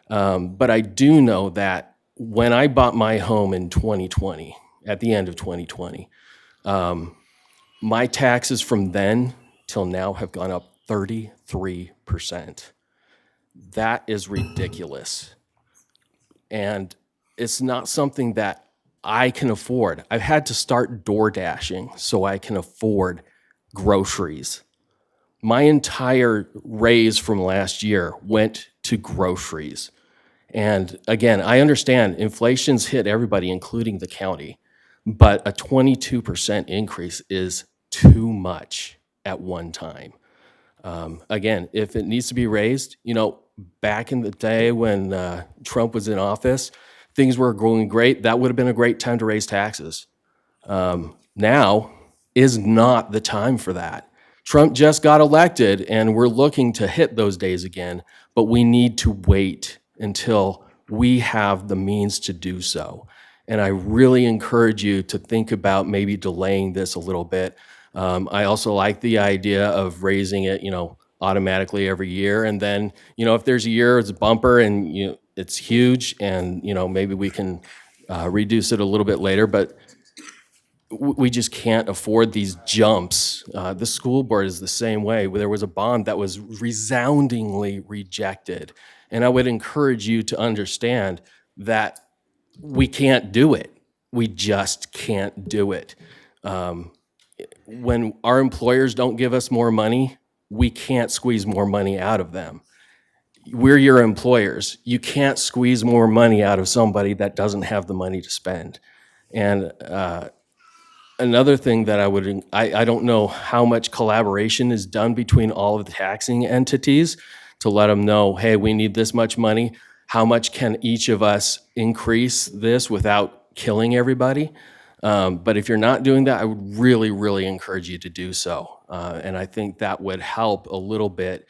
But I do know that when I bought my home in 2020, at the end of 2020, my taxes from then till now have gone up 33%. That is ridiculous. And it's not something that I can afford. I've had to start door dashing so I can afford groceries. My entire raise from last year went to groceries. And again, I understand inflation's hit everybody, including the county, but a 22% increase is too much at one time. Again, if it needs to be raised, back in the day when Trump was in office, things were going great. That would have been a great time to raise taxes. Now is not the time for that. Trump just got elected and we're looking to hit those days again, but we need to wait until we have the means to do so. And I really encourage you to think about maybe delaying this a little bit. I also like the idea of raising it, automatically every year. And then, if there's a year it's a bumper and it's huge and, maybe we can reduce it a little bit later. But we just can't afford these jumps. The school board is the same way. There was a bond that was resoundingly rejected. And I would encourage you to understand that we can't do it. We just can't do it. When our employers don't give us more money, we can't squeeze more money out of them. We're your employers. You can't squeeze more money out of somebody that doesn't have the money to spend. And another thing that I don't know how much collaboration is done between all of the taxing entities to let them know, hey, we need this much money. How much can each of us increase this without killing everybody? But if you're not doing that, I would really, really encourage you to do so. And I think that would help a little bit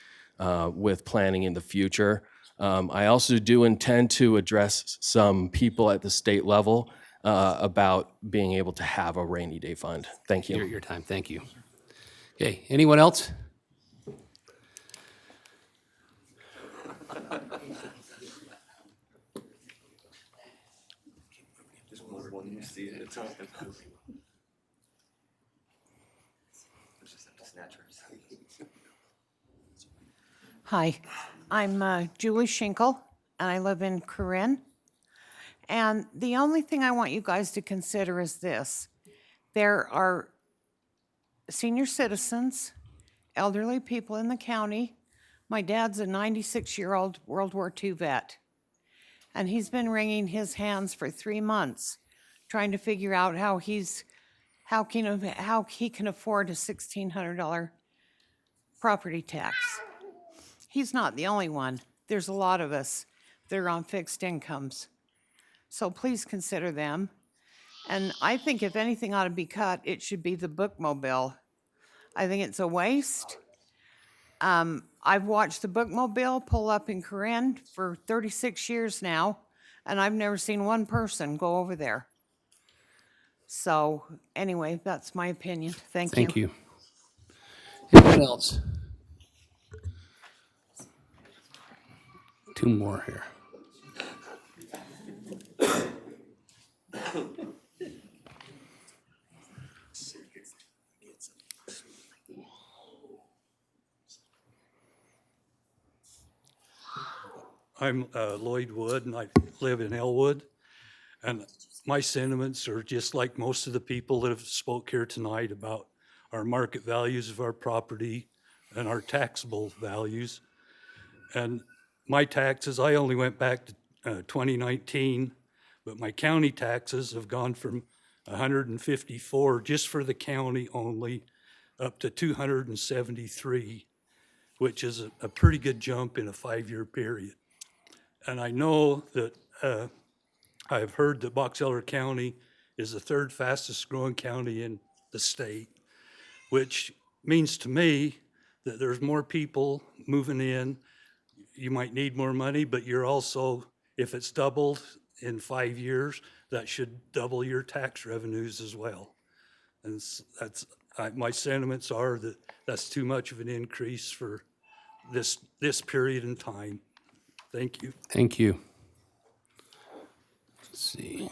with planning in the future. I also do intend to address some people at the state level about being able to have a rainy day fund. Thank you. Your time, thank you. Okay, anyone else? Hi, I'm Julie Schinkel, and I live in Corinne. And the only thing I want you guys to consider is this. There are senior citizens, elderly people in the county. My dad's a 96-year-old World War II vet, and he's been wringing his hands for 3 months trying to figure out how he can afford a $1,600 property tax. He's not the only one. There's a lot of us that are on fixed incomes. So please consider them. And I think if anything ought to be cut, it should be the bookmobile. I think it's a waste. I've watched the bookmobile pull up in Corinne for 36 years now, and I've never seen one person go over there. So anyway, that's my opinion. Thank you. Thank you. Anyone else? Two more here. I'm Lloyd Wood, and I live in Elwood. And my sentiments are just like most of the people that have spoke here tonight about our market values of our property and our taxable values. And my taxes, I only went back to 2019, but my county taxes have gone from 154 just for the county only up to 273, which is a pretty good jump in a 5-year period. And I know that I've heard that Box Elder County is the 3rd fastest growing county in the state, which means to me that there's more people moving in. You might need more money, but you're also, if it's doubled in 5 years, that should double your tax revenues as well. And my sentiments are that that's too much of an increase for this period in time. Thank you. Thank you. Let's see.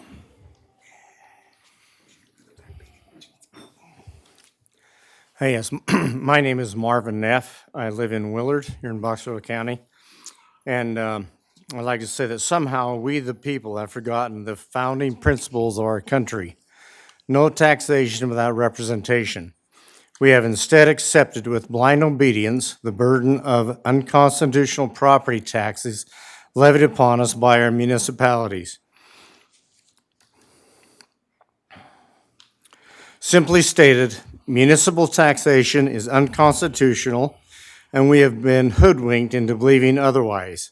Hey, yes, my name is Marvin Neff. I live in Willard here in Box Elder County. And I'd like to say that somehow we, the people, have forgotten the founding principles of our country. No taxation without representation. We have instead accepted with blind obedience the burden of unconstitutional property taxes levied upon us by our municipalities. Simply stated, municipal taxation is unconstitutional, and we have been hoodwinked into believing otherwise.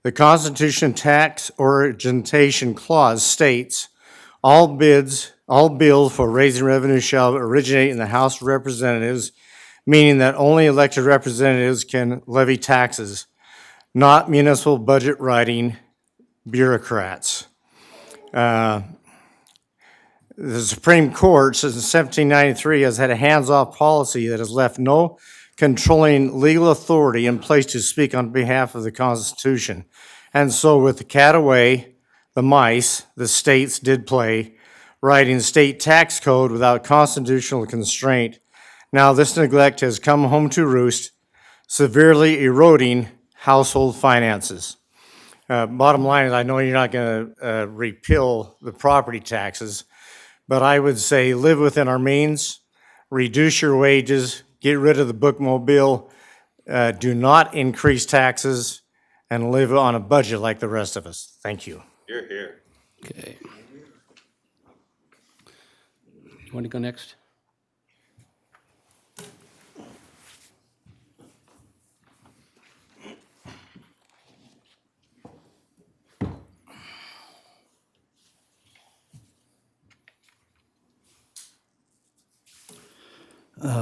The Constitution Tax Origination Clause states, all bills for raising revenue shall originate in the House of Representatives, meaning that only elected representatives can levy taxes, not municipal budget writing bureaucrats. The Supreme Court, since 1793, has had a hands-off policy that has left no controlling legal authority in place to speak on behalf of the Constitution. And so with the cat away, the mice, the states did play, writing state tax code without constitutional constraint. Now this neglect has come home to roost, severely eroding household finances. Bottom line is, I know you're not going to repeal the property taxes, but I would say live within our means, reduce your wages, get rid of the bookmobile, do not increase taxes, and live on a budget like the rest of us. Thank you. You're here. Okay. You want to go next?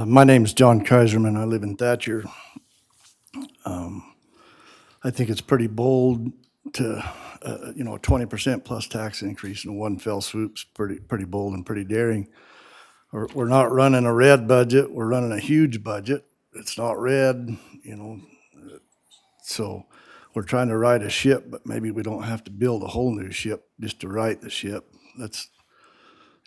My name's John Kaiserman. I live in Thatcher. I think it's pretty bold to, a 20% plus tax increase in one fell swoop's pretty bold and pretty daring. We're not running a red budget. We're running a huge budget. It's not red, so we're trying to right a ship, but maybe we don't have to build a whole new ship just to right the ship. That's,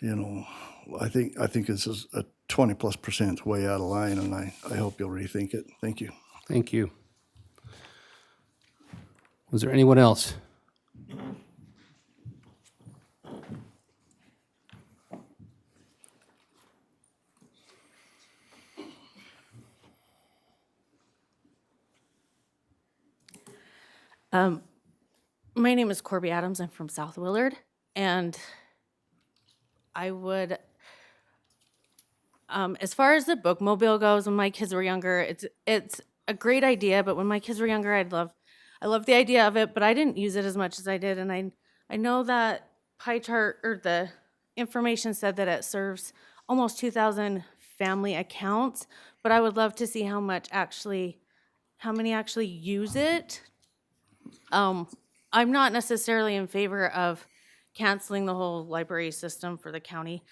I think this is a 20+% is way out of line, and I hope you'll rethink it. Thank you. Thank you. Was there anyone else? My name is Corby Adams. I'm from South Willard, and I would, as far as the bookmobile goes, when my kids were younger, it's a great idea. But when my kids were younger, I love the idea of it, but I didn't use it as much as I did. And I know that pie chart or the information said that it serves almost 2,000 family accounts, but I would love to see how many actually use it. I'm not necessarily in favor of canceling the whole library system for the county,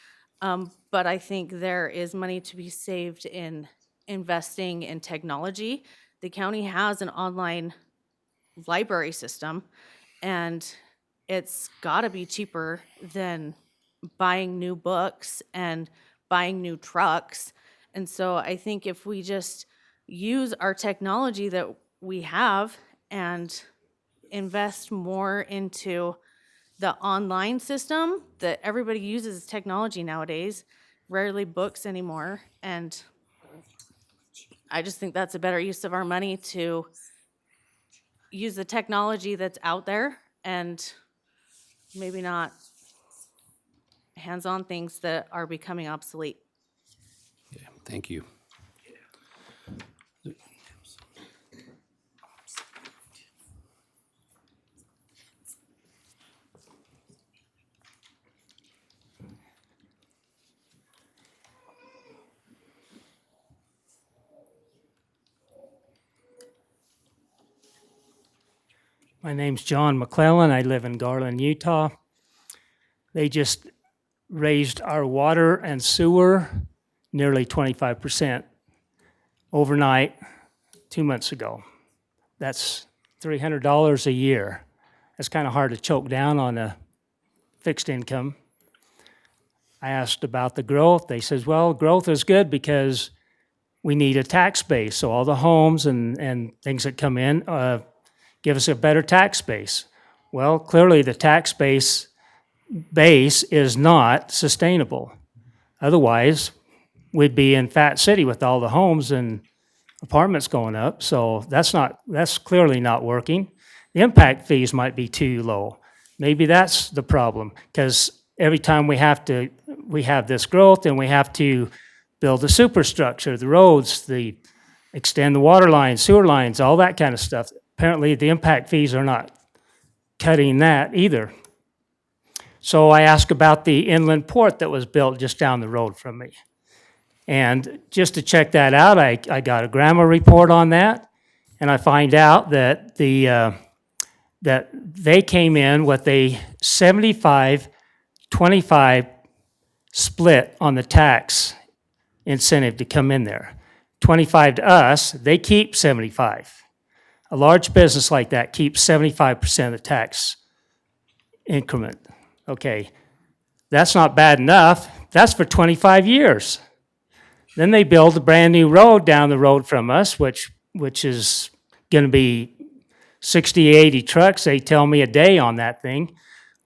but I think there is money to be saved in investing in technology. The county has an online library system, and it's got to be cheaper than buying new books and buying new trucks. And so I think if we just use our technology that we have and invest more into the online system that everybody uses technology nowadays, rarely books anymore. And I just think that's a better use of our money, to use the technology that's out there and maybe not hands-on things that are becoming obsolete. Okay, thank you. My name's John McClellan. I live in Garland, Utah. They just raised our water and sewer nearly 25% overnight 2 months ago. That's $300 a year. That's kind of hard to choke down on a fixed income. I asked about the growth. They says, well, growth is good because we need a tax base. So all the homes and things that come in give us a better tax base. Well, clearly the tax base is not sustainable. Otherwise, we'd be in Fat City with all the homes and apartments going up. So that's clearly not working. The impact fees might be too low. Maybe that's the problem, because every time we have this growth and we have to build the superstructure, the roads, extend the water lines, sewer lines, all that kind of stuff. Apparently, the impact fees are not cutting that either. So I asked about the inland port that was built just down the road from me. And just to check that out, I got a grandma report on that, and I find out that that they came in with a 75-25 split on the tax incentive to come in there. 25 to us, they keep 75. A large business like that keeps 75% of the tax increment. Okay. That's not bad enough. That's for 25 years. Then they build a brand-new road down the road from us, which is going to be 60, 80 trucks, they tell me, a day on that thing.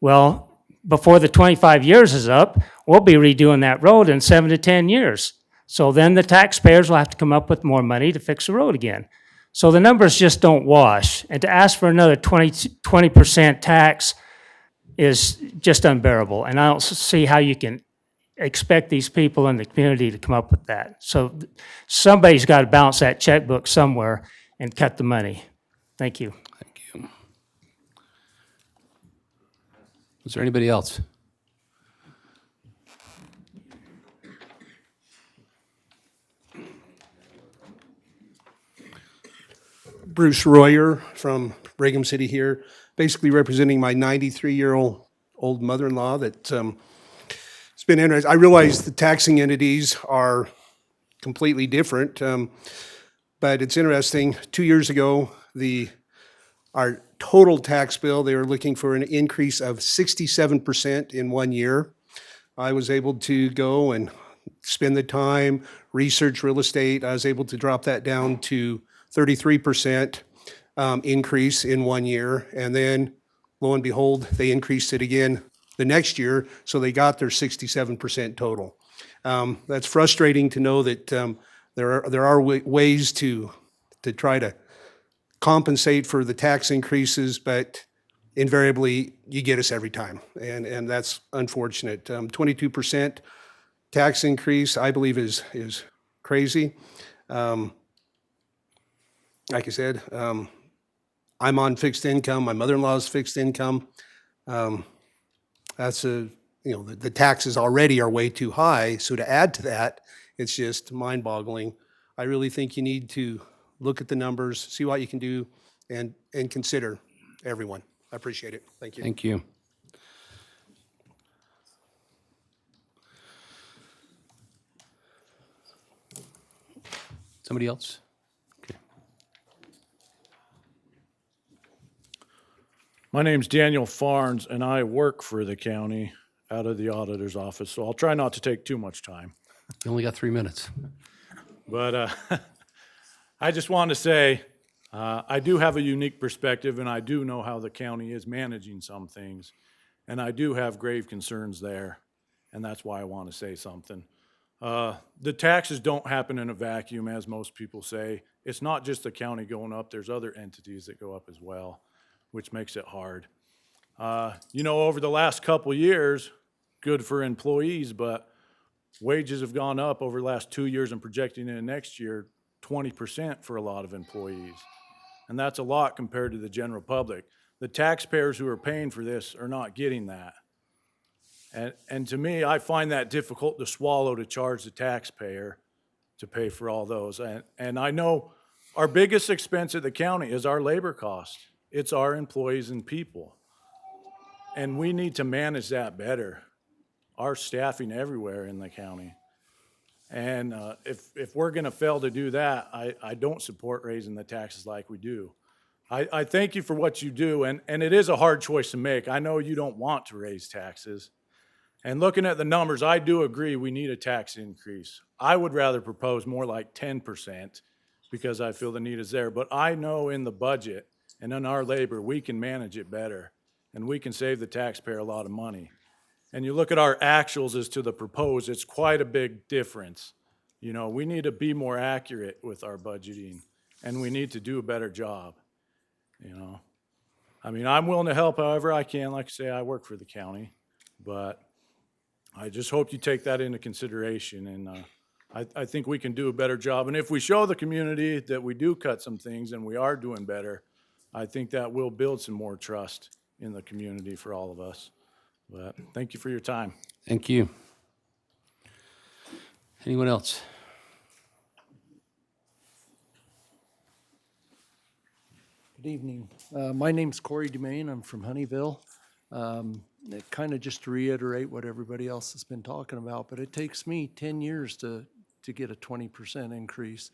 Well, before the 25 years is up, we'll be redoing that road in 7 to 10 years. So then the taxpayers will have to come up with more money to fix the road again. So the numbers just don't wash. And to ask for another 20% tax is just unbearable. And I don't see how you can expect these people in the community to come up with that. So somebody's got to balance that checkbook somewhere and cut the money. Thank you. Thank you. Is there anybody else? Bruce Royer from Brigham City here, basically representing my 93-year-old mother-in-law that it's been interesting. I realize the taxing entities are completely different, but it's interesting. 2 years ago, our total tax bill, they were looking for an increase of 67% in 1 year. I was able to go and spend the time, research real estate. I was able to drop that down to 33% increase in 1 year. And then, lo and behold, they increased it again the next year, so they got their 67% total. That's frustrating to know that there are ways to try to compensate for the tax increases, but invariably you get us every time, and that's unfortunate. 22% tax increase, I believe, is crazy. Like I said, I'm on fixed income. My mother-in-law's fixed income. The taxes already are way too high. So to add to that, it's just mind-boggling. I really think you need to look at the numbers, see what you can do, and consider everyone. I appreciate it. Thank you. Thank you. Somebody else? My name's Daniel Farnes, and I work for the county out of the auditor's office, so I'll try not to take too much time. You only got 3 minutes. But I just want to say, I do have a unique perspective, and I do know how the county is managing some things, and I do have grave concerns there, and that's why I want to say something. The taxes don't happen in a vacuum, as most people say. It's not just the county going up. There's other entities that go up as well, which makes it hard. Over the last couple years, good for employees, but wages have gone up over the last 2 years and projecting into next year 20% for a lot of employees. And that's a lot compared to the general public. The taxpayers who are paying for this are not getting that. And to me, I find that difficult to swallow, to charge the taxpayer to pay for all those. And I know our biggest expense at the county is our labor cost. It's our employees and people. And we need to manage that better. Our staffing everywhere in the county. And if we're gonna fail to do that, I don't support raising the taxes like we do. I thank you for what you do, and it is a hard choice to make. I know you don't want to raise taxes. And looking at the numbers, I do agree we need a tax increase. I would rather propose more like 10% because I feel the need is there. But I know in the budget and in our labor, we can manage it better, and we can save the taxpayer a lot of money. And you look at our actuals as to the proposed, it's quite a big difference. We need to be more accurate with our budgeting, and we need to do a better job, I'm willing to help however I can. Like I say, I work for the county, but I just hope you take that into consideration, and I think we can do a better job. And if we show the community that we do cut some things and we are doing better, I think that will build some more trust in the community for all of us. But thank you for your time. Thank you. Anyone else? Good evening. My name's Corey DeMaine. I'm from Honeyville. Kind of just to reiterate what everybody else has been talking about, but it takes me 10 years to get a 20% increase.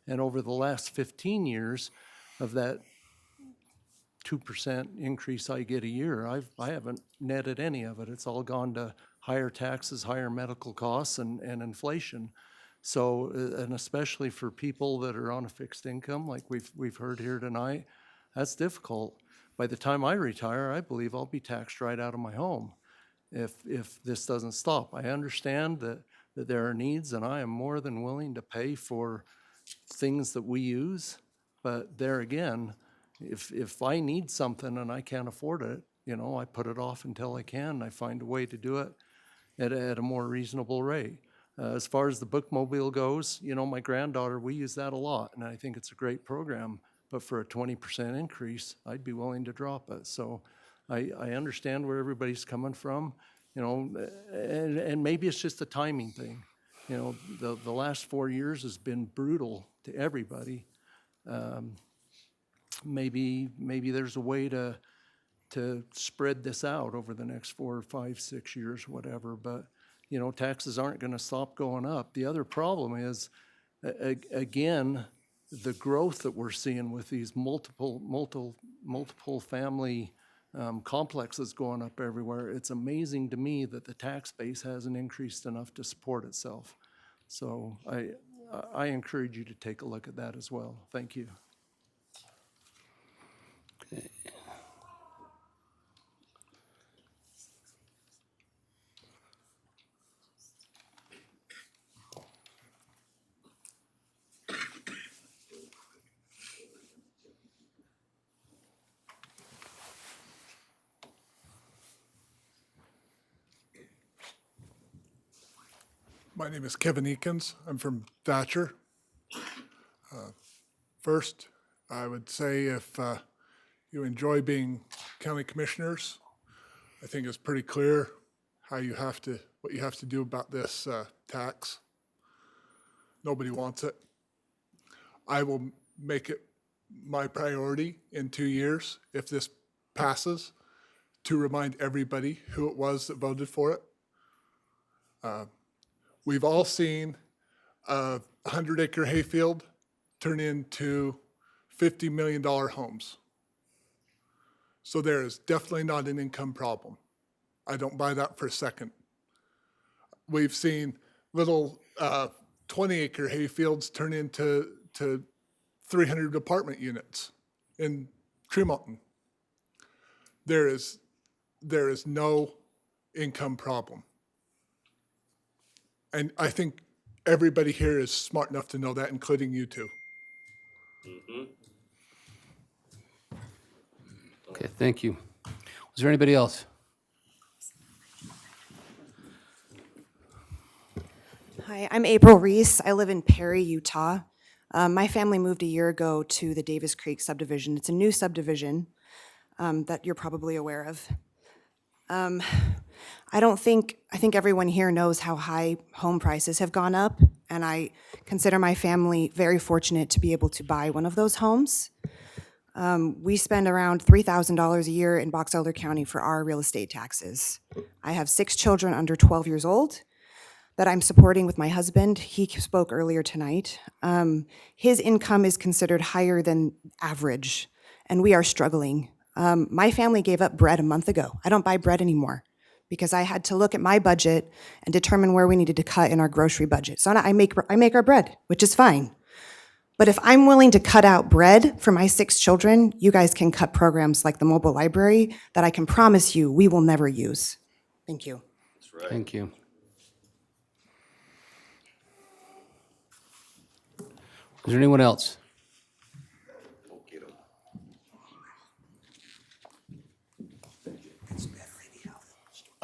And over the last 15 years of that 2% increase I get a year, I haven't netted any of it. It's all gone to higher taxes, higher medical costs, and inflation. So, and especially for people that are on a fixed income, like we've heard here tonight, that's difficult. By the time I retire, I believe I'll be taxed right out of my home if this doesn't stop. I understand that there are needs, and I am more than willing to pay for things that we use. But there again, if I need something and I can't afford it, you know, I put it off until I can. I find a way to do it at a more reasonable rate. As far as the bookmobile goes, you know, my granddaughter, we use that a lot, and I think it's a great program. But for a 20% increase, I'd be willing to drop it. So I understand where everybody's coming from, you know, and maybe it's just a timing thing. You know, the last 4 years has been brutal to everybody. Maybe there's a way to spread this out over the next 4 or 5, 6 years, whatever. But you know, taxes aren't going to stop going up. The other problem is, again, the growth that we're seeing with these multiple family complexes going up everywhere. It's amazing to me that the tax base hasn't increased enough to support itself. So I encourage you to take a look at that as well. Thank you. Okay. My name is Kevin Eakins. I'm from Thatcher. First, I would say if you enjoy being county commissioners, I think it's pretty clear what you have to do about this tax. Nobody wants it. I will make it my priority in 2 years, if this passes, to remind everybody who it was that voted for it. We've all seen a 100-acre hayfield turn into $50 million homes. So there is definitely not an income problem. I don't buy that for a second. We've seen little 20-acre hayfields turn into 300 apartment units in Tremonton. There is no income problem. And I think everybody here is smart enough to know that, including you two. Okay, thank you. Was there anybody else? Hi, I'm April Reese. I live in Perry, Utah. My family moved a year ago to the Davis Creek subdivision. It's a new subdivision that you're probably aware of. I think everyone here knows how high home prices have gone up, and I consider my family very fortunate to be able to buy one of those homes. We spend around $3,000 a year in Box Elder County for our real estate taxes. I have 6 children under 12 years old that I'm supporting with my husband. He spoke earlier tonight. His income is considered higher than average, and we are struggling. My family gave up bread a month ago. I don't buy bread anymore because I had to look at my budget and determine where we needed to cut in our grocery budget. So I make our bread, which is fine. But if I'm willing to cut out bread for my 6 children, you guys can cut programs like the mobile library that I can promise you we will never use. Thank you. That's right. Thank you. Is there anyone else?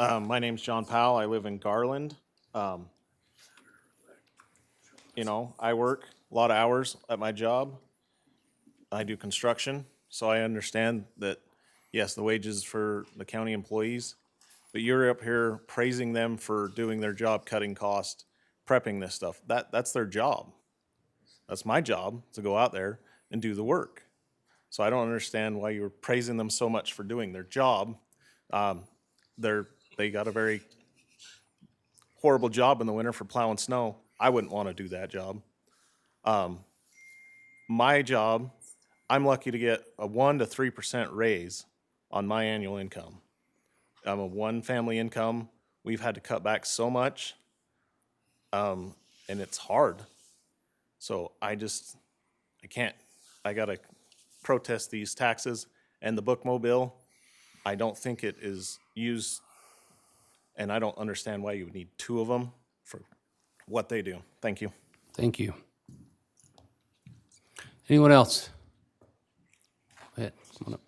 My name's John Powell. I live in Garland. You know, I work a lot of hours at my job. I do construction, so I understand that, yes, the wages for the county employees, but you're up here praising them for doing their job, cutting costs, prepping this stuff. That's their job. That's my job, to go out there and do the work. So I don't understand why you're praising them so much for doing their job. They got a very horrible job in the winter for plowing snow. I wouldn't want to do that job. My job, I'm lucky to get a 1% to 3% raise on my annual income. I'm a one family income. we've had to cut back so much, and it's hard. So I gotta protest these taxes and the bookmobile. I don't think it is used, and I don't understand why you would need two of them for what they do. Thank you. Thank you. Anyone else? Go ahead, come on up.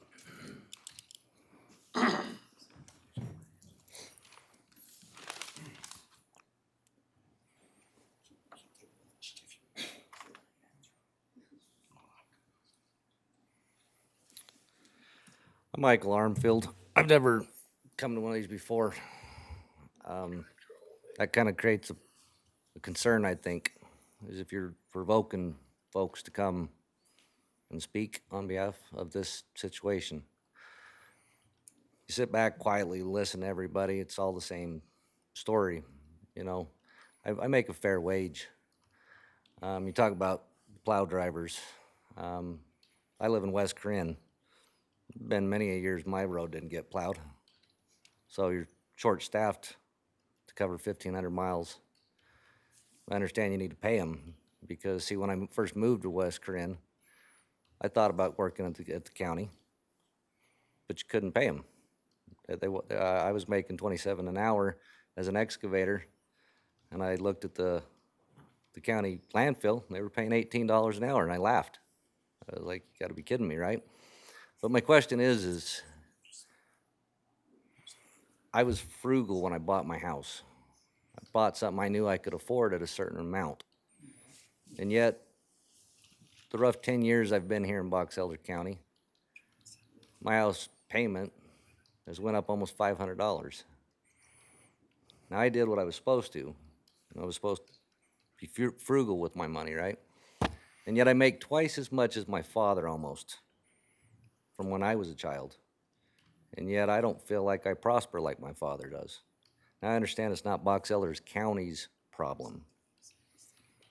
I'm Michael Armfield. I've never come to one of these before. That kind of creates a concern, I think, is if you're provoking folks to come and speak on behalf of this situation. You sit back quietly, listen to everybody, it's all the same story, you know. I make a fair wage. You talk about plow drivers. I live in West Corinne. Been many a years my road didn't get plowed. So you're short-staffed to cover 1,500 miles. I understand you need to pay them because, see, when I first moved to West Corinne, I thought about working at the county, but you couldn't pay them. I was making $27 an hour as an excavator, and I looked at the county landfill, and they were paying $18 an hour, and I laughed. I was like, you gotta be kidding me, right? But my question is I was frugal when I bought my house. I bought something I knew I could afford at a certain amount. And yet, the rough 10 years I've been here in Box Elder County, my house payment has went up almost $500. Now, I did what I was supposed to. I was supposed to be frugal with my money, right? And yet I make twice as much as my father almost from when I was a child. And yet I don't feel like I prosper like my father does. Now, I understand it's not Box Elder County's problem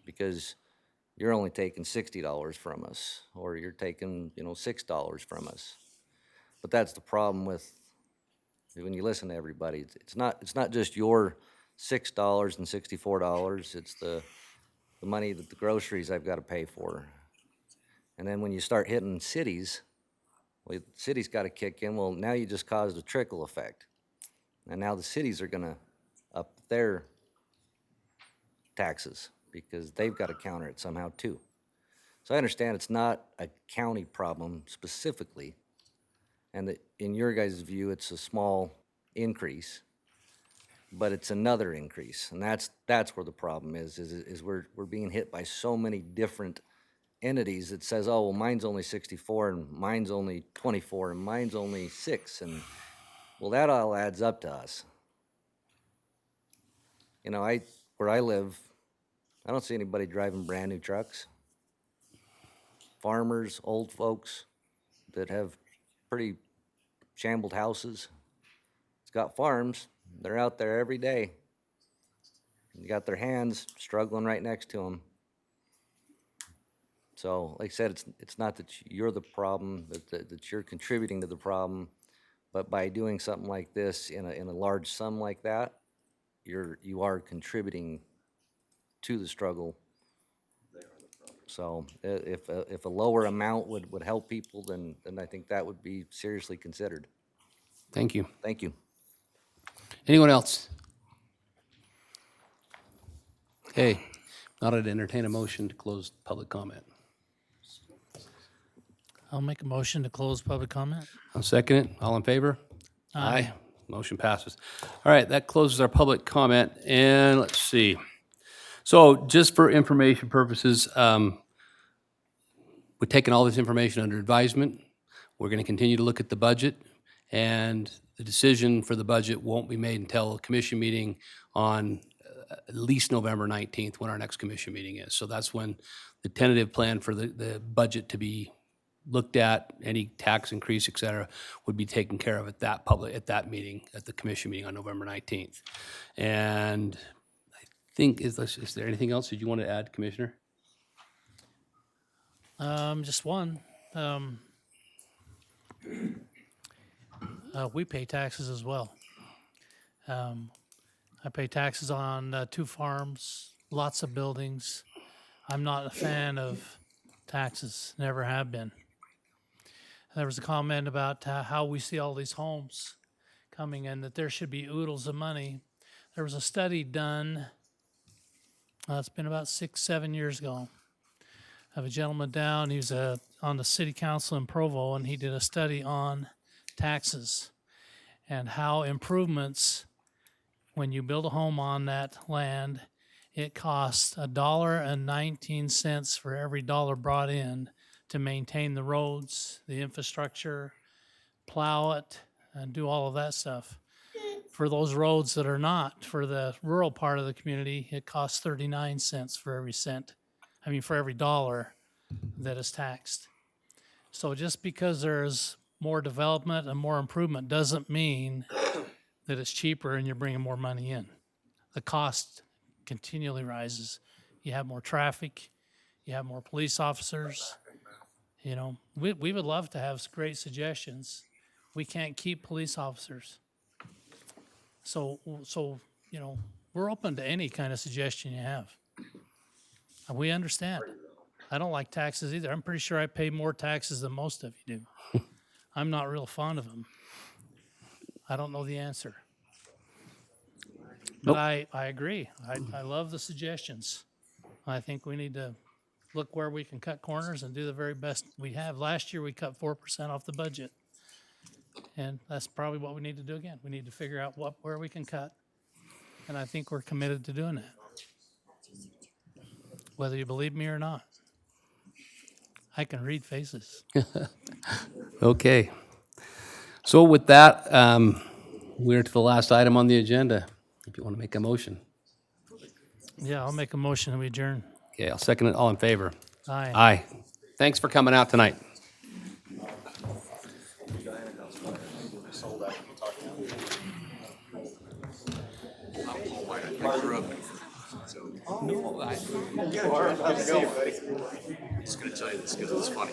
because you're only taking $60 from us, or you're taking, $6 from us. But that's the problem with when you listen to everybody. It's not just your $6 and $64. It's the money that the groceries I've got to pay for. And then when you start hitting cities, well, the city's got to kick in. Well, now you just caused a trickle effect. And now the cities are going to up their taxes because they've got to counter it somehow too. So I understand it's not a county problem specifically, and that in your guys' view, it's a small increase, but it's another increase. And that's where the problem is we're being hit by so many different entities that says, oh, well, mine's only 64 and mine's only 24 and mine's only 6. And well, that all adds up to us. Where I live, I don't see anybody driving brand new trucks. Farmers, old folks that have pretty shambled houses. It's got farms. They're out there every day. You got their hands struggling right next to them. So, like I said, it's not that you're the problem, that you're contributing to the problem, but by doing something like this in a large sum like that, you are contributing to the struggle. So, if a lower amount would help people, then I think that would be seriously considered. Thank you. Thank you. Anyone else? Okay, now I'd entertain a motion to close public comment. I'll make a motion to close public comment. I'll second it. All in favor? Aye. Motion passes. All right, that closes our public comment, and let's see. So just for information purposes, we're taking all this information under advisement. We're going to continue to look at the budget, and the decision for the budget won't be made until a commission meeting on at least November 19th, when our next commission meeting is. So that's when the tentative plan for the budget to be looked at, any tax increase, et cetera, would be taken care of at that meeting, at the commission meeting on November 19th. And I think, is there anything else that you want to add, Commissioner? Just one. We pay taxes as well. I pay taxes on 2 farms, lots of buildings. I'm not a fan of taxes, never have been. There was a comment about how we see all these homes coming and that there should be oodles of money. There was a study done, it's been about 6-7 years ago, of a gentleman down, he was on the city council in Provo, and he did a study on taxes and how improvements, when you build a home on that land, it costs $1.19 for every dollar brought in to maintain the roads, the infrastructure, plow it, and do all of that stuff. For those roads that are not, for the rural part of the community, it costs 39 cents for every for every dollar that is taxed. So just because there's more development and more improvement doesn't mean that it's cheaper and you're bringing more money in. The cost continually rises. You have more traffic, you have more police officers. You know, we would love to have great suggestions. We can't keep police officers. So, you know, we're open to any kind of suggestion you have. And we understand. I don't like taxes either. I'm pretty sure I pay more taxes than most of you do. I'm not real fond of them. I don't know the answer. But I agree. I love the suggestions. I think we need to look where we can cut corners and do the very best we have. Last year, we cut 4% off the budget. And that's probably what we need to do again. We need to figure out where we can cut. And I think we're committed to doing that. Whether you believe me or not. I can read faces. Okay. So with that, we're to the last item on the agenda. If you want to make a motion. Yeah, I'll make a motion that we adjourn. Okay, I'll second it. All in favor? Aye. Aye. Thanks for coming out tonight. No, I was going to tell you this because it's funny.